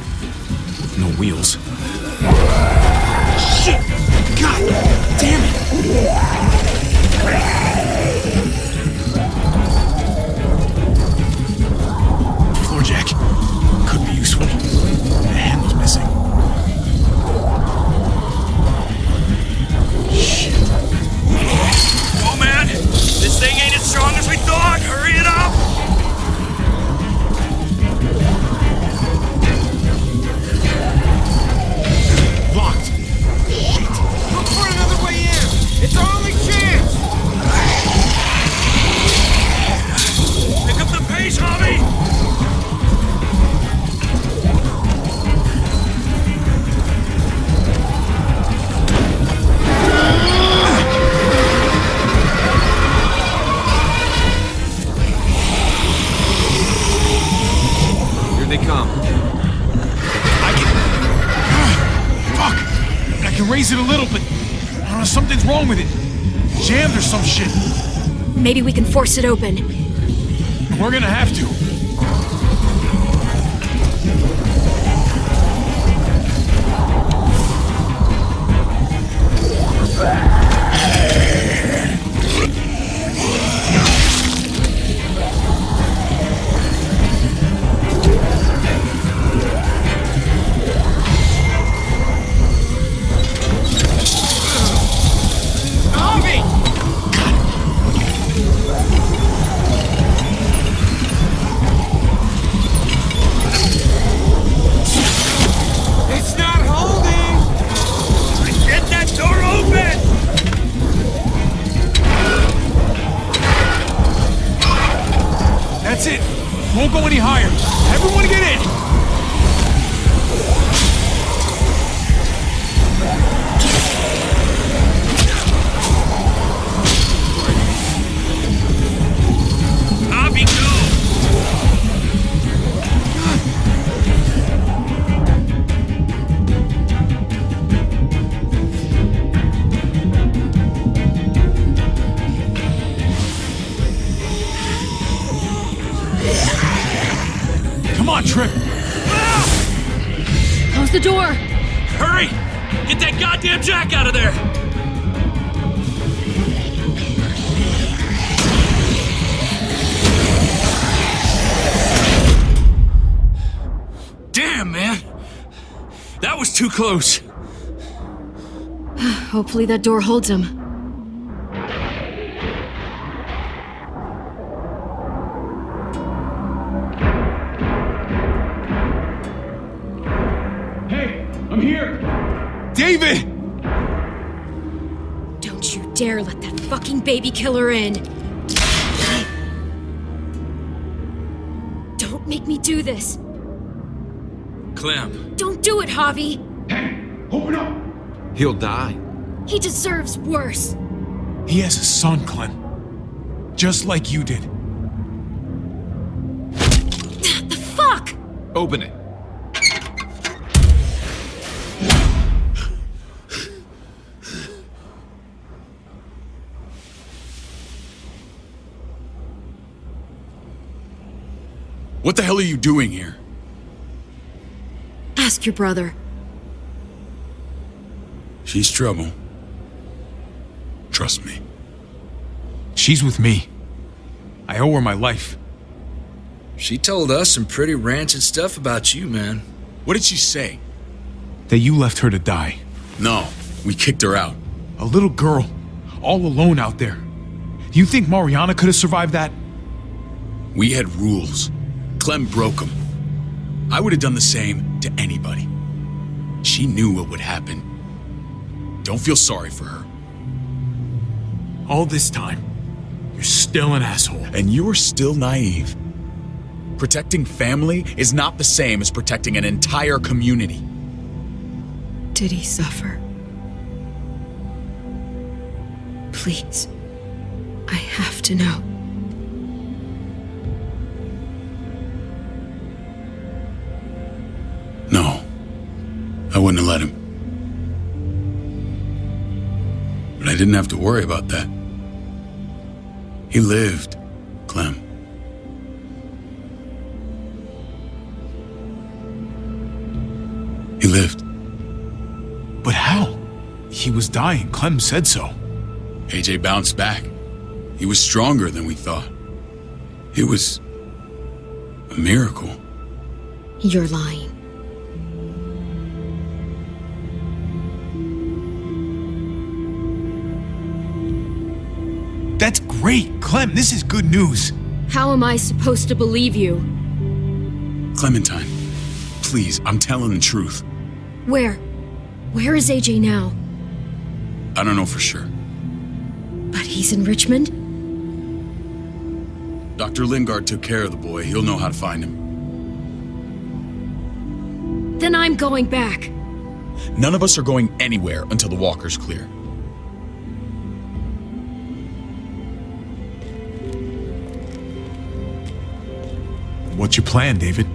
No wheels. Shit! God damn it! Floor jack. Could be useful. The handle's missing. Oh man, this thing ain't as strong as we thought. Hurry it up! Locked. Shit. Look for another way in! It's our only chance! Pick up the pace, Javi! Here they come. Fuck! I can raise it a little, but I don't know, something's wrong with it. Jammed or some shit. Maybe we can force it open. We're gonna have to. It's not holding! Get that door open! That's it. Won't go any higher. Everyone get in. Javi, go! Come on, Trip. Close the door. Hurry! Get that goddamn jack out of there! Damn, man! That was too close. Hopefully that door holds him. Hey, I'm here. David! Don't you dare let that fucking baby killer in. Don't make me do this. Clem. Don't do it, Javi. Hey, open up. He'll die. He deserves worse. He has a son, Clem. Just like you did. The fuck? Open it. What the hell are you doing here? Ask your brother. She's trouble. Trust me. She's with me. I owe her my life. She told us some pretty rancid stuff about you, man. What did she say? That you left her to die. No, we kicked her out. A little girl, all alone out there. Do you think Mariana could have survived that? We had rules. Clem broke them. I would have done the same to anybody. She knew what would happen. Don't feel sorry for her. All this time, you're still an asshole. And you're still naive. Protecting family is not the same as protecting an entire community. Did he suffer? Please. I have to know. No. I wouldn't have let him. But I didn't have to worry about that. He lived, Clem. He lived. But how? He was dying. Clem said so. AJ bounced back. He was stronger than we thought. It was a miracle. You're lying. That's great, Clem. This is good news. How am I supposed to believe you? Clementine, please, I'm telling the truth. Where? Where is AJ now? I don't know for sure. But he's in Richmond? Dr. Lingard took care of the boy. He'll know how to find him. Then I'm going back. None of us are going anywhere until the walker's clear. What's your plan, David?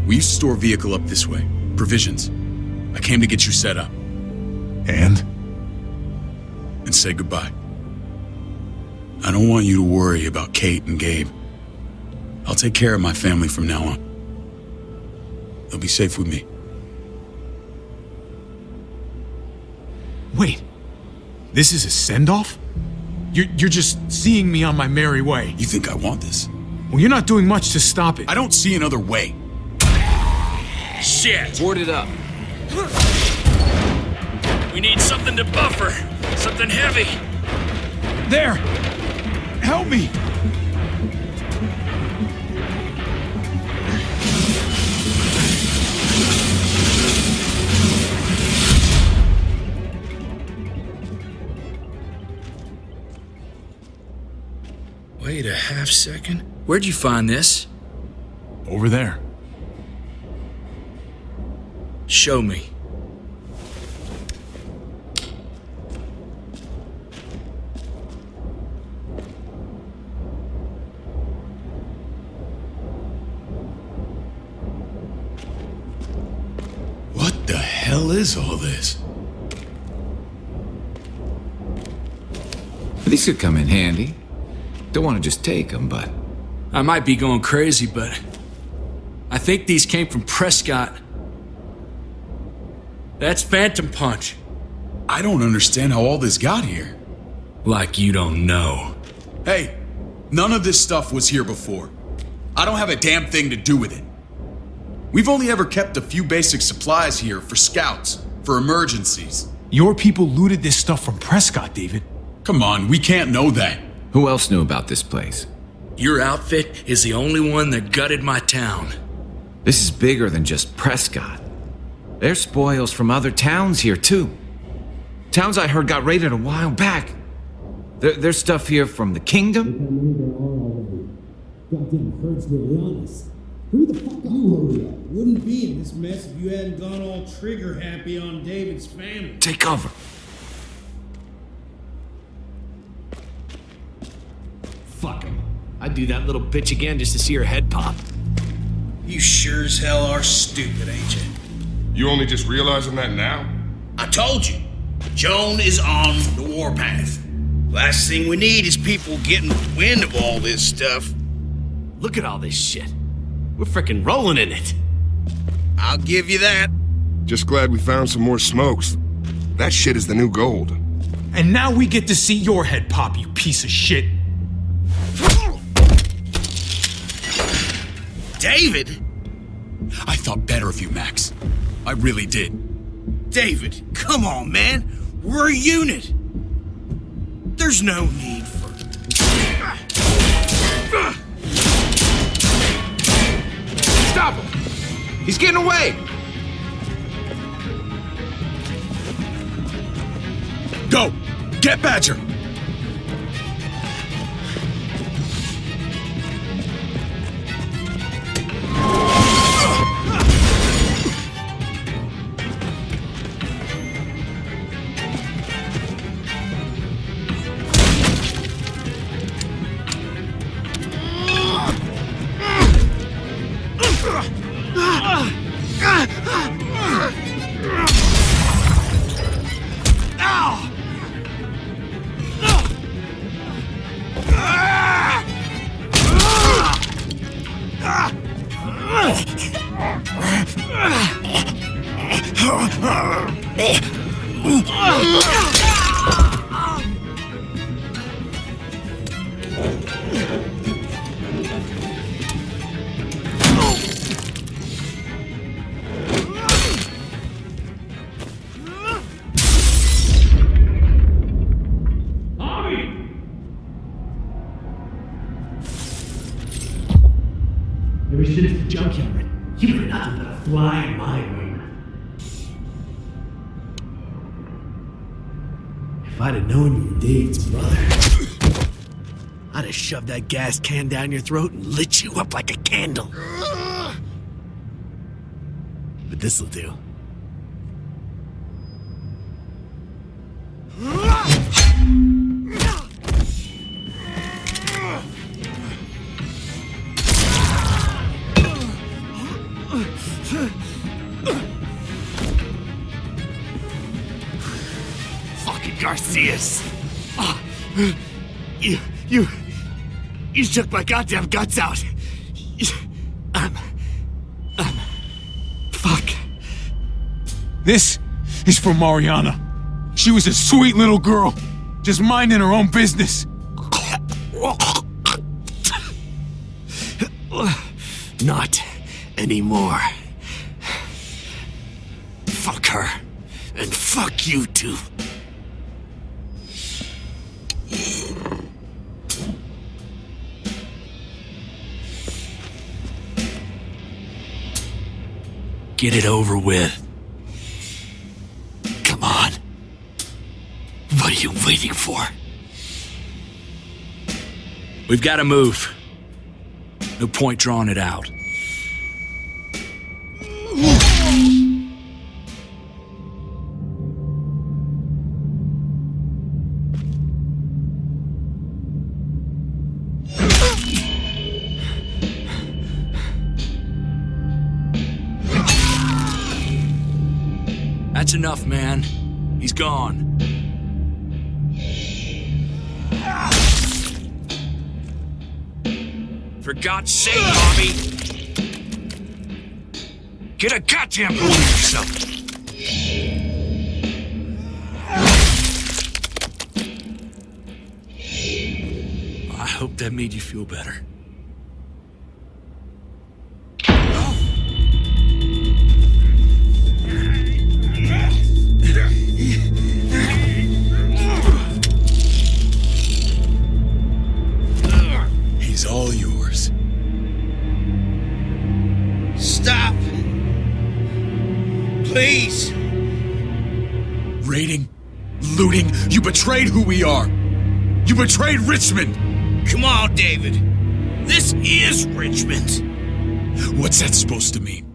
We used to store a vehicle up this way. Provisions. I came to get you set up. And say goodbye. I don't want you to worry about Kate and Gabe. I'll take care of my family from now on. They'll be safe with me. Wait. This is a send-off? You're just seeing me on my merry way. You think I want this? Well, you're not doing much to stop it. I don't see another way. Shit! Board it up. We need something to buffer. Something heavy. There! Help me! Wait a half second. Where'd you find this? Over there. Show me. What the hell is all this? These could come in handy. Don't want to just take them, but... I might be going crazy, but... I think these came from Prescott. That's Phantom Punch. I don't understand how all this got here. Like you don't know. Hey, none of this stuff was here before. I don't have a damn thing to do with it. We've only ever kept a few basic supplies here for scouts, for emergencies. Your people looted this stuff from Prescott, David. Come on, we can't know that. Who else knew about this place? Your outfit is the only one that gutted my town. This is bigger than just Prescott. There's spoils from other towns here, too. Towns I heard got raided a while back. There's stuff here from the kingdom. Goddamn herd's really on us. Who the fuck you? Wouldn't be in this mess if you hadn't gone all trigger happy on David's family. Take cover. Fuck him. I'd do that little bitch again just to see her head pop. You sure as hell are stupid, ain't you? You only just realizing that now? I told you. Joan is on the warpath. Last thing we need is people getting wind of all this stuff. Look at all this shit. We're frickin' rolling in it. I'll give you that. Just glad we found some more smokes. That shit is the new gold. And now we get to see your head pop, you piece of shit. David? I thought better of you, Max. I really did. David, come on, man. We're a unit. There's no need for... Stop him! He's getting away! Go! Get Badger! Ever since the junkyard, you've been nothing but a fly in my wing. If I'd have known you were David's brother, I'd have shoved that gas can down your throat and lit you up like a candle. But this'll do. Fucking Garcias! Oh, you took my goddamn guts out. Fuck. This is for Mariana. She was a sweet little girl, just minding her own business. Not anymore. Fuck her. And fuck you too. Get it over with. Come on. What are you waiting for? We've got to move. No point drawing it out. That's enough, man. He's gone. For God's sake, Bobby! Get a goddamn hold of yourself! I hope that made you feel better. He's all yours. Stop! Please! Raiding, looting, you betrayed who we are! You betrayed Richmond! Come on, David. This is Richmond. What's that supposed to mean?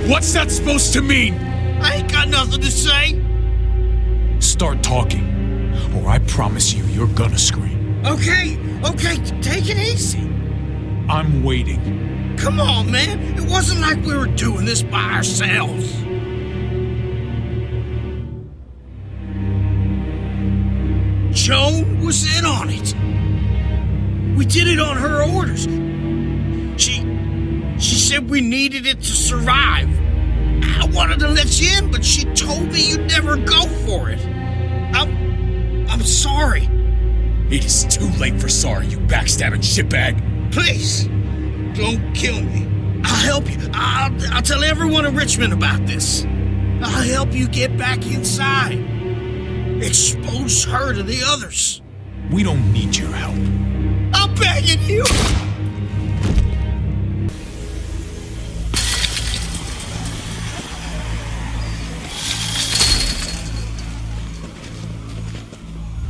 What's that supposed to mean? I ain't got nothing to say. Start talking, or I promise you, you're gonna scream. Okay, take it easy. I'm waiting. Come on, man. It wasn't like we were doing this by ourselves. Joan was in on it. We did it on her orders. She said we needed it to survive. I wanted to let you in, but she told me you'd never go for it. I'm sorry. It is too late for sorry, you backstabbing shitbag. Please, don't kill me. I'll help you. I'll tell everyone in Richmond about this. I'll help you get back inside. Expose her to the others. We don't need your help. I'll begging you.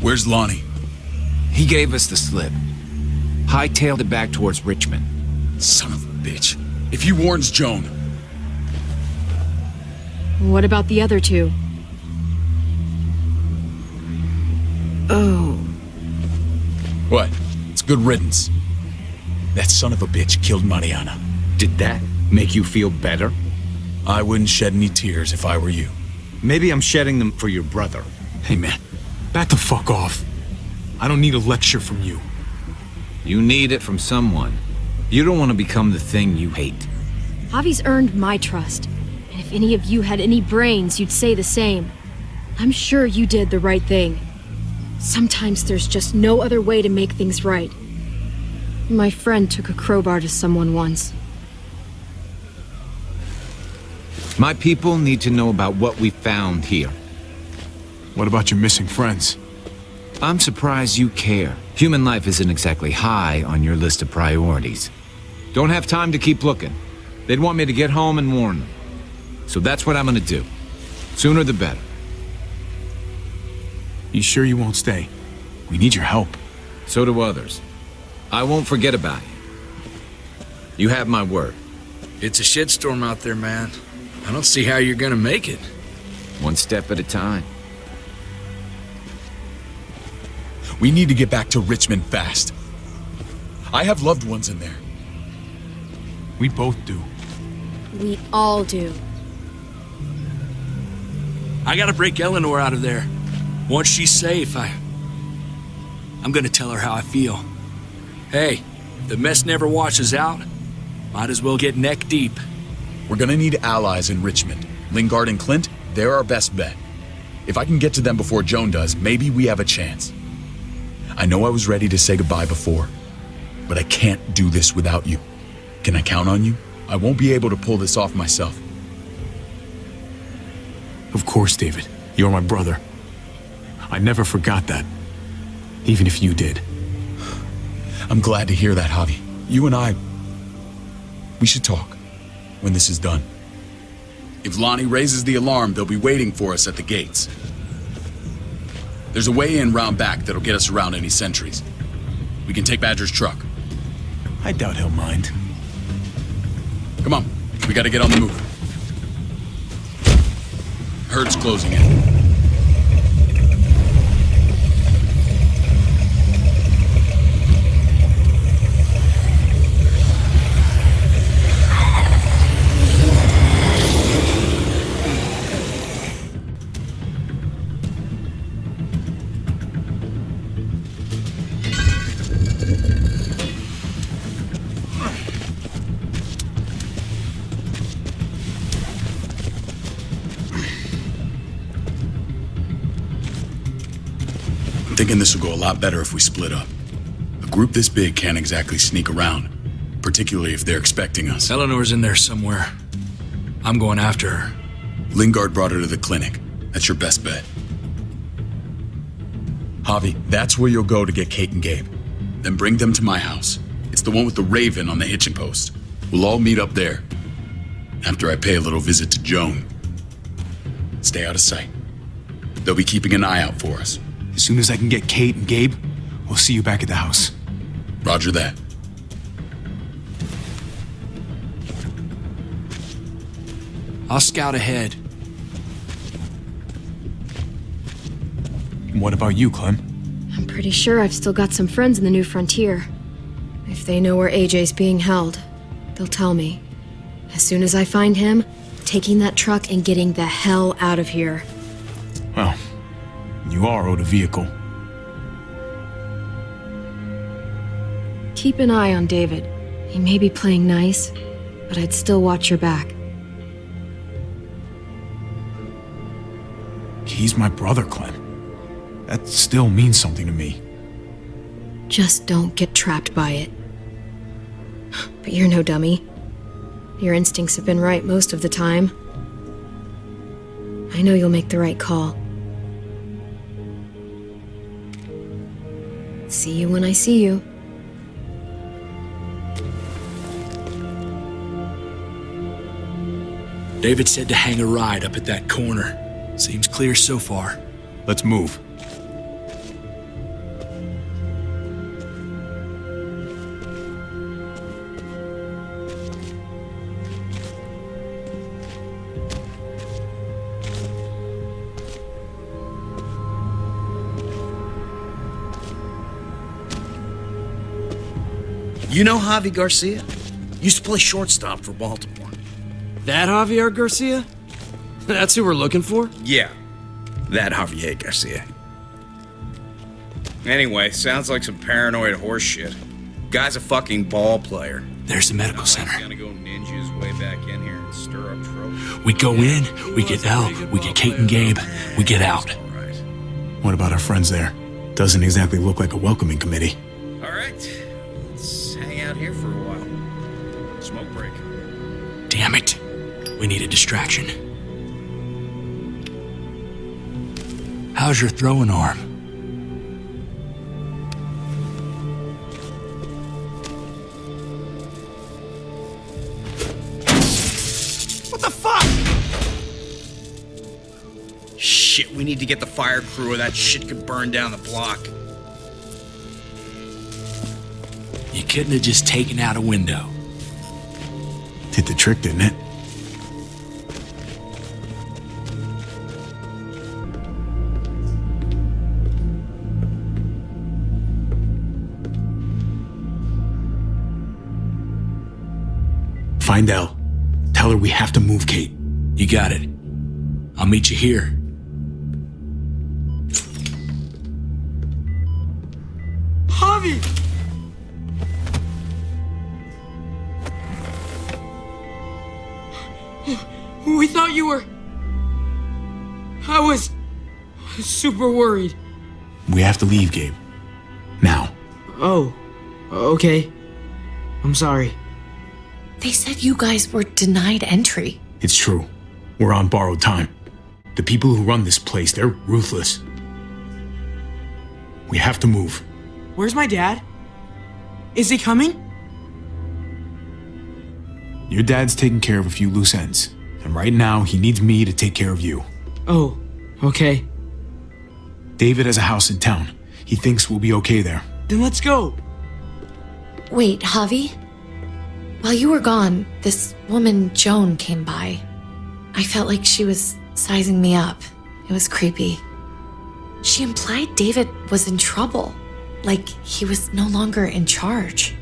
Where's Lonnie? He gave us the slip. Hightailed it back towards Richmond. Son of a bitch. If he warns Joan... What about the other two? Oh. What? It's good riddance. That son of a bitch killed Mariana. Did that make you feel better? I wouldn't shed any tears if I were you. Maybe I'm shedding them for your brother. Hey man, back the fuck off. I don't need a lecture from you. You need it from someone. You don't want to become the thing you hate. Javi's earned my trust. And if any of you had any brains, you'd say the same. I'm sure you did the right thing. Sometimes there's just no other way to make things right. My friend took a crowbar to someone once. My people need to know about what we found here. What about your missing friends? I'm surprised you care. Human life isn't exactly high on your list of priorities. Don't have time to keep looking. They'd want me to get home and warn them. So that's what I'm gonna do. Sooner the better. You sure you won't stay? We need your help. So do others. I won't forget about you. You have my word. It's a shitstorm out there, man. I don't see how you're gonna make it. One step at a time. We need to get back to Richmond fast. I have loved ones in there. We both do. We all do. I gotta break Eleanor out of there. Once she's safe, I'm gonna tell her how I feel. Hey, if the mess never washes out, might as well get neck deep. We're gonna need allies in Richmond. Lingard and Clint, they're our best bet. If I can get to them before Joan does, maybe we have a chance. I know I was ready to say goodbye before, but I can't do this without you. Can I count on you? I won't be able to pull this off myself. Of course, David. You're my brother. I never forgot that. Even if you did. I'm glad to hear that, Javi. You and I, we should talk when this is done. If Lonnie raises the alarm, they'll be waiting for us at the gates. There's a way in round back that'll get us around any sentries. We can take Badger's truck. I doubt he'll mind. Come on, we gotta get on the move. Herd's closing in. Thinking this will go a lot better if we split up. A group this big can't exactly sneak around, particularly if they're expecting us. Eleanor's in there somewhere. I'm going after her. Lingard brought her to the clinic. That's your best bet. Javi, that's where you'll go to get Kate and Gabe. Then bring them to my house. It's the one with the raven on the hitching post. We'll all meet up there. After I pay a little visit to Joan. Stay out of sight. They'll be keeping an eye out for us. As soon as I can get Kate and Gabe, we'll see you back at the house. Roger that. I'll scout ahead. What about you, Clem? I'm pretty sure I've still got some friends in the New Frontier. If they know where AJ's being held, they'll tell me. As soon as I find him, taking that truck and getting the hell out of here. Well, you are owed a vehicle. Keep an eye on David. He may be playing nice, but I'd still watch your back. He's my brother, Clem. That still means something to me. Just don't get trapped by it. But you're no dummy. Your instincts have been right most of the time. I know you'll make the right call. See you when I see you. David said to hang a ride up at that corner. Seems clear so far. Let's move. You know Javi Garcia? Used to play shortstop for Baltimore. That Javier Garcia? That's who we're looking for? Yeah, that Javier Garcia. Anyway, sounds like some paranoid horse shit. Guy's a fucking ball player. There's the medical center. He's gonna go ninja his way back in here and stir up trouble. We go in, we get Elle, we get Kate and Gabe, we get out. What about our friends there? Doesn't exactly look like a welcoming committee. All right, let's hang out here for a while. Smoke break. Damn it. We need a distraction. How's your throwing arm? What the fuck? Shit, we need to get the fire crew or that shit could burn down the block. You couldn't have just taken out a window. Did the trick, didn't it? Find Elle. Tell her we have to move Kate. You got it. I'll meet you here. Javi! We thought you were... I was super worried. We have to leave, Gabe. Now. Oh, okay. I'm sorry. They said you guys were denied entry. It's true. We're on borrowed time. The people who run this place, they're ruthless. We have to move. Where's my dad? Is he coming? Your dad's taking care of a few loose ends. And right now, he needs me to take care of you. Oh, okay. David has a house in town. He thinks we'll be okay there. Then let's go. Wait, Javi? While you were gone, this woman, Joan, came by. I felt like she was sizing me up. It was creepy. She implied David was in trouble, like he was no longer in charge.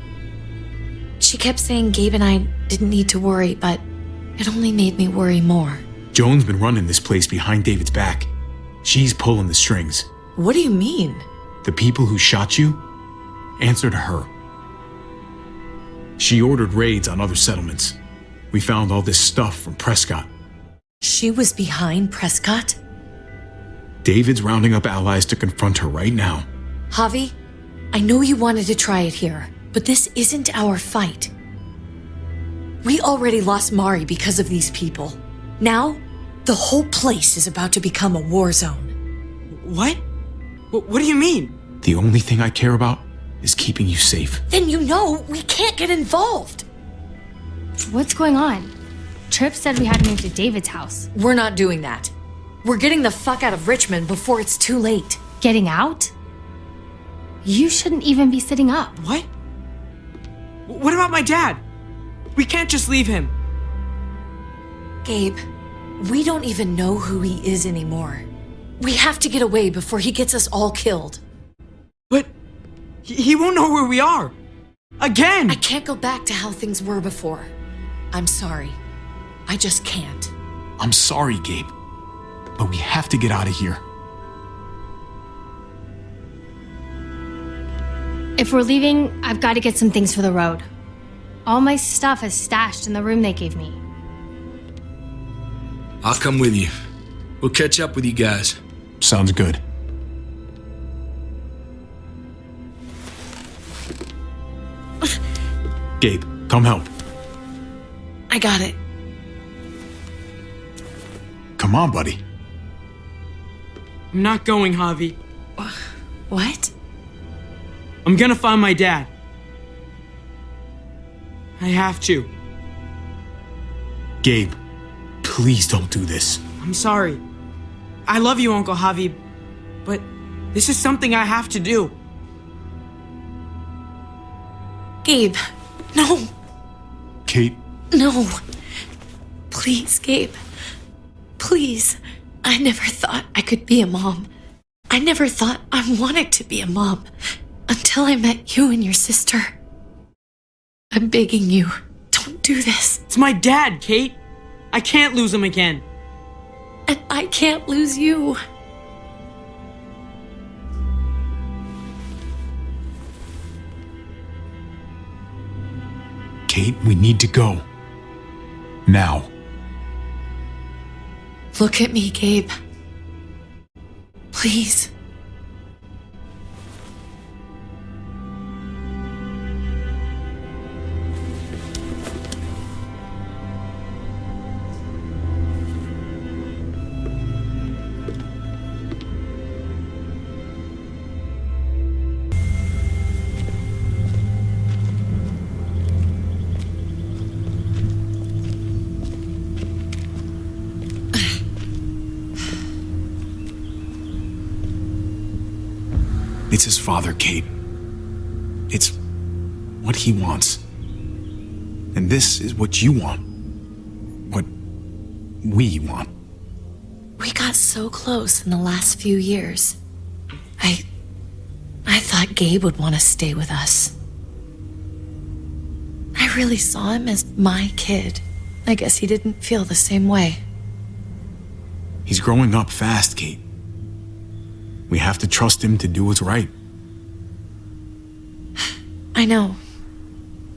She kept saying Gabe and I didn't need to worry, but it only made me worry more. Joan's been running this place behind David's back. She's pulling the strings. What do you mean? The people who shot you answered her. She ordered raids on other settlements. We found all this stuff from Prescott. She was behind Prescott? David's rounding up allies to confront her right now. Javi, I know you wanted to try it here, but this isn't our fight. We already lost Mari because of these people. Now, the whole place is about to become a war zone. What? What do you mean? The only thing I care about is keeping you safe. Then you know we can't get involved. What's going on? Tripp said we had to move to David's house. We're not doing that. We're getting the fuck out of Richmond before it's too late. Getting out? You shouldn't even be sitting up. What? What about my dad? We can't just leave him. Gabe, we don't even know who he is anymore. We have to get away before he gets us all killed. But he won't know where we are. Again! I can't go back to how things were before. I'm sorry. I just can't. I'm sorry, Gabe. But we have to get out of here. If we're leaving, I've got to get some things for the road. All my stuff is stashed in the room they gave me. I'll come with you. We'll catch up with you guys. Sounds good. Gabe, come help. I got it. Come on, buddy. I'm not going, Javi. What? I'm gonna find my dad. I have to. Gabe, Please don't do this. I'm sorry. I love you, Uncle Javi, but this is something I have to do. Gabe, no. Kate. No. Please, Gabe. Please. I never thought I could be a mom. I never thought I wanted to be a mom until I met you and your sister. I'm begging you, don't do this. It's my dad, Kate. I can't lose him again. And I can't lose you. Kate, we need to go. Now. Look at me, Gabe. Please. It's his father, Kate. It's what he wants. And this is what you want. What we want. We got so close in the last few years. I thought Gabe would want to stay with us. I really saw him as my kid. I guess he didn't feel the same way. He's growing up fast, Kate. We have to trust him to do what's right. I know.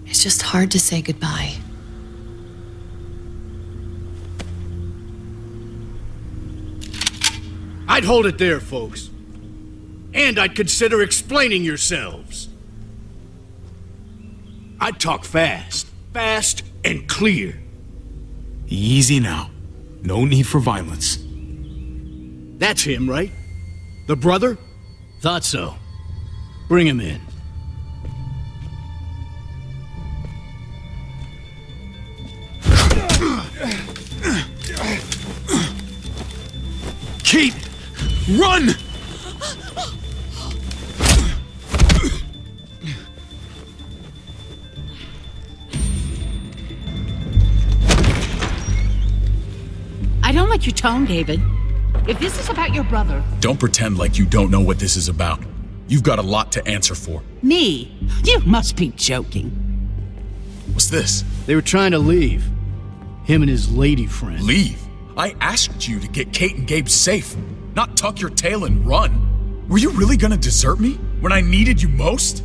It's just hard to say goodbye. I'd hold it there, folks. And I'd consider explaining yourselves. I'd talk fast. Fast and clear. Easy now. No need for violence. That's him, right? The brother? Thought so. Bring him in. Kate! Run! I don't like your tone, David. If this is about your brother... Don't pretend like you don't know what this is about. You've got a lot to answer for. Me? You must be joking. What's this? They were trying to leave. Him and his lady friend. Leave? I asked you to get Kate and Gabe safe, not tuck your tail and run. Were you really gonna desert me when I needed you most?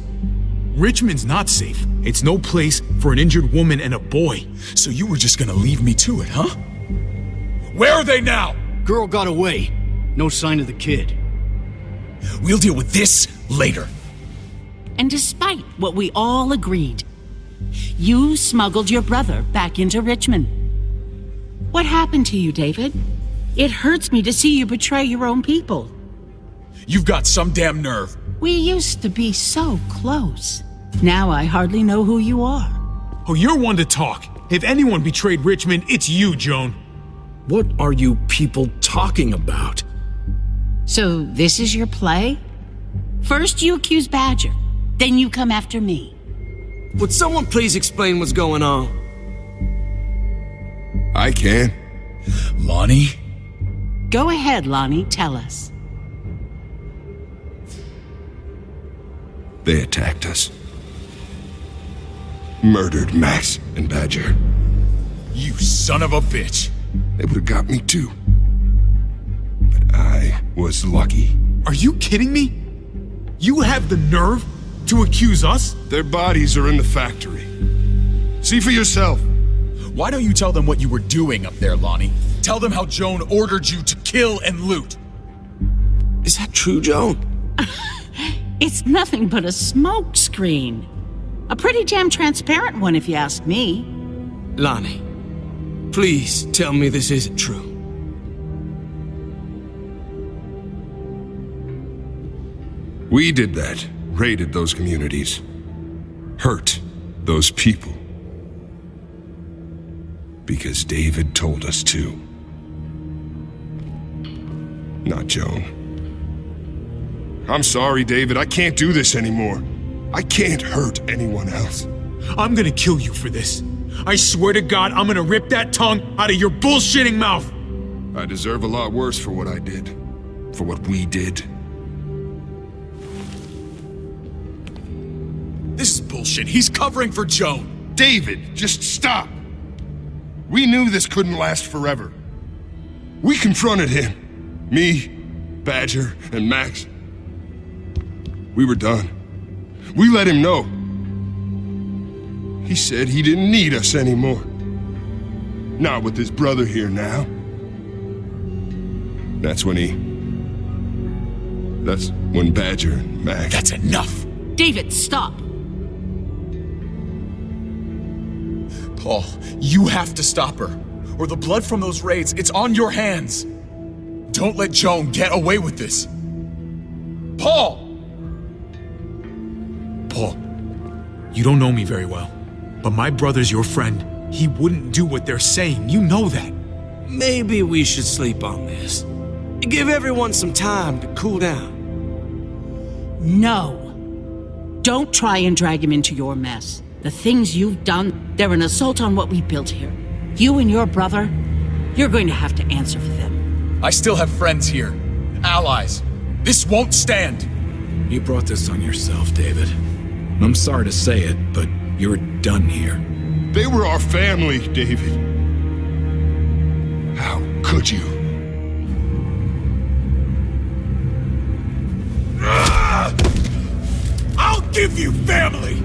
Richmond's not safe. It's no place for an injured woman and a boy. So you were just gonna leave me to it, huh? Where are they now? Girl got away. No sign of the kid. We'll deal with this later. And despite what we all agreed, you smuggled your brother back into Richmond. What happened to you, David? It hurts me to see you betray your own people. You've got some damn nerve. We used to be so close. Now I hardly know who you are. Oh, you're one to talk. If anyone betrayed Richmond, it's you, Joan. What are you people talking about? So this is your play? First you accuse Badger, then you come after me. Would someone please explain what's going on? I can. Lonnie? Go ahead, Lonnie, tell us. They attacked us. Murdered Max and Badger. You son of a bitch. They would have got me too. But I was lucky. Are you kidding me? You have the nerve to accuse us? Their bodies are in the factory. See for yourself. Why don't you tell them what you were doing up there, Lonnie? Tell them how Joan ordered you to kill and loot. Is that true, Joan? It's nothing but a smoke screen. A pretty damn transparent one, if you ask me. Lonnie, please tell me this isn't true. We did that. Raided those communities. Hurt those people. Because David told us to. Not Joan. I'm sorry, David. I can't do this anymore. I can't hurt anyone else. I'm gonna kill you for this. I swear to God, I'm gonna rip that tongue out of your bullshitting mouth. I deserve a lot worse for what I did. For what we did. This is bullshit. He's covering for Joan. David, just stop. We knew this couldn't last forever. We confronted him. Me, Badger, and Max. We were done. We let him know. He said he didn't need us anymore. Not with his brother here now. That's when Badger and Max... That's enough! David, stop! Paul, you have to stop her. Or the blood from those raids, it's on your hands. Don't let Joan get away with this. Paul! Paul, you don't know me very well, but my brother's your friend. He wouldn't do what they're saying. You know that. Maybe we should sleep on this. Give everyone some time to cool down. No. Don't try and drag him into your mess. The things you've done, they're an assault on what we built here. You and your brother, you're going to have to answer for them. I still have friends here. Allies. This won't stand. You brought this on yourself, David. I'm sorry to say it, but you're done here. They were our family, David. How could you? I'll give you family!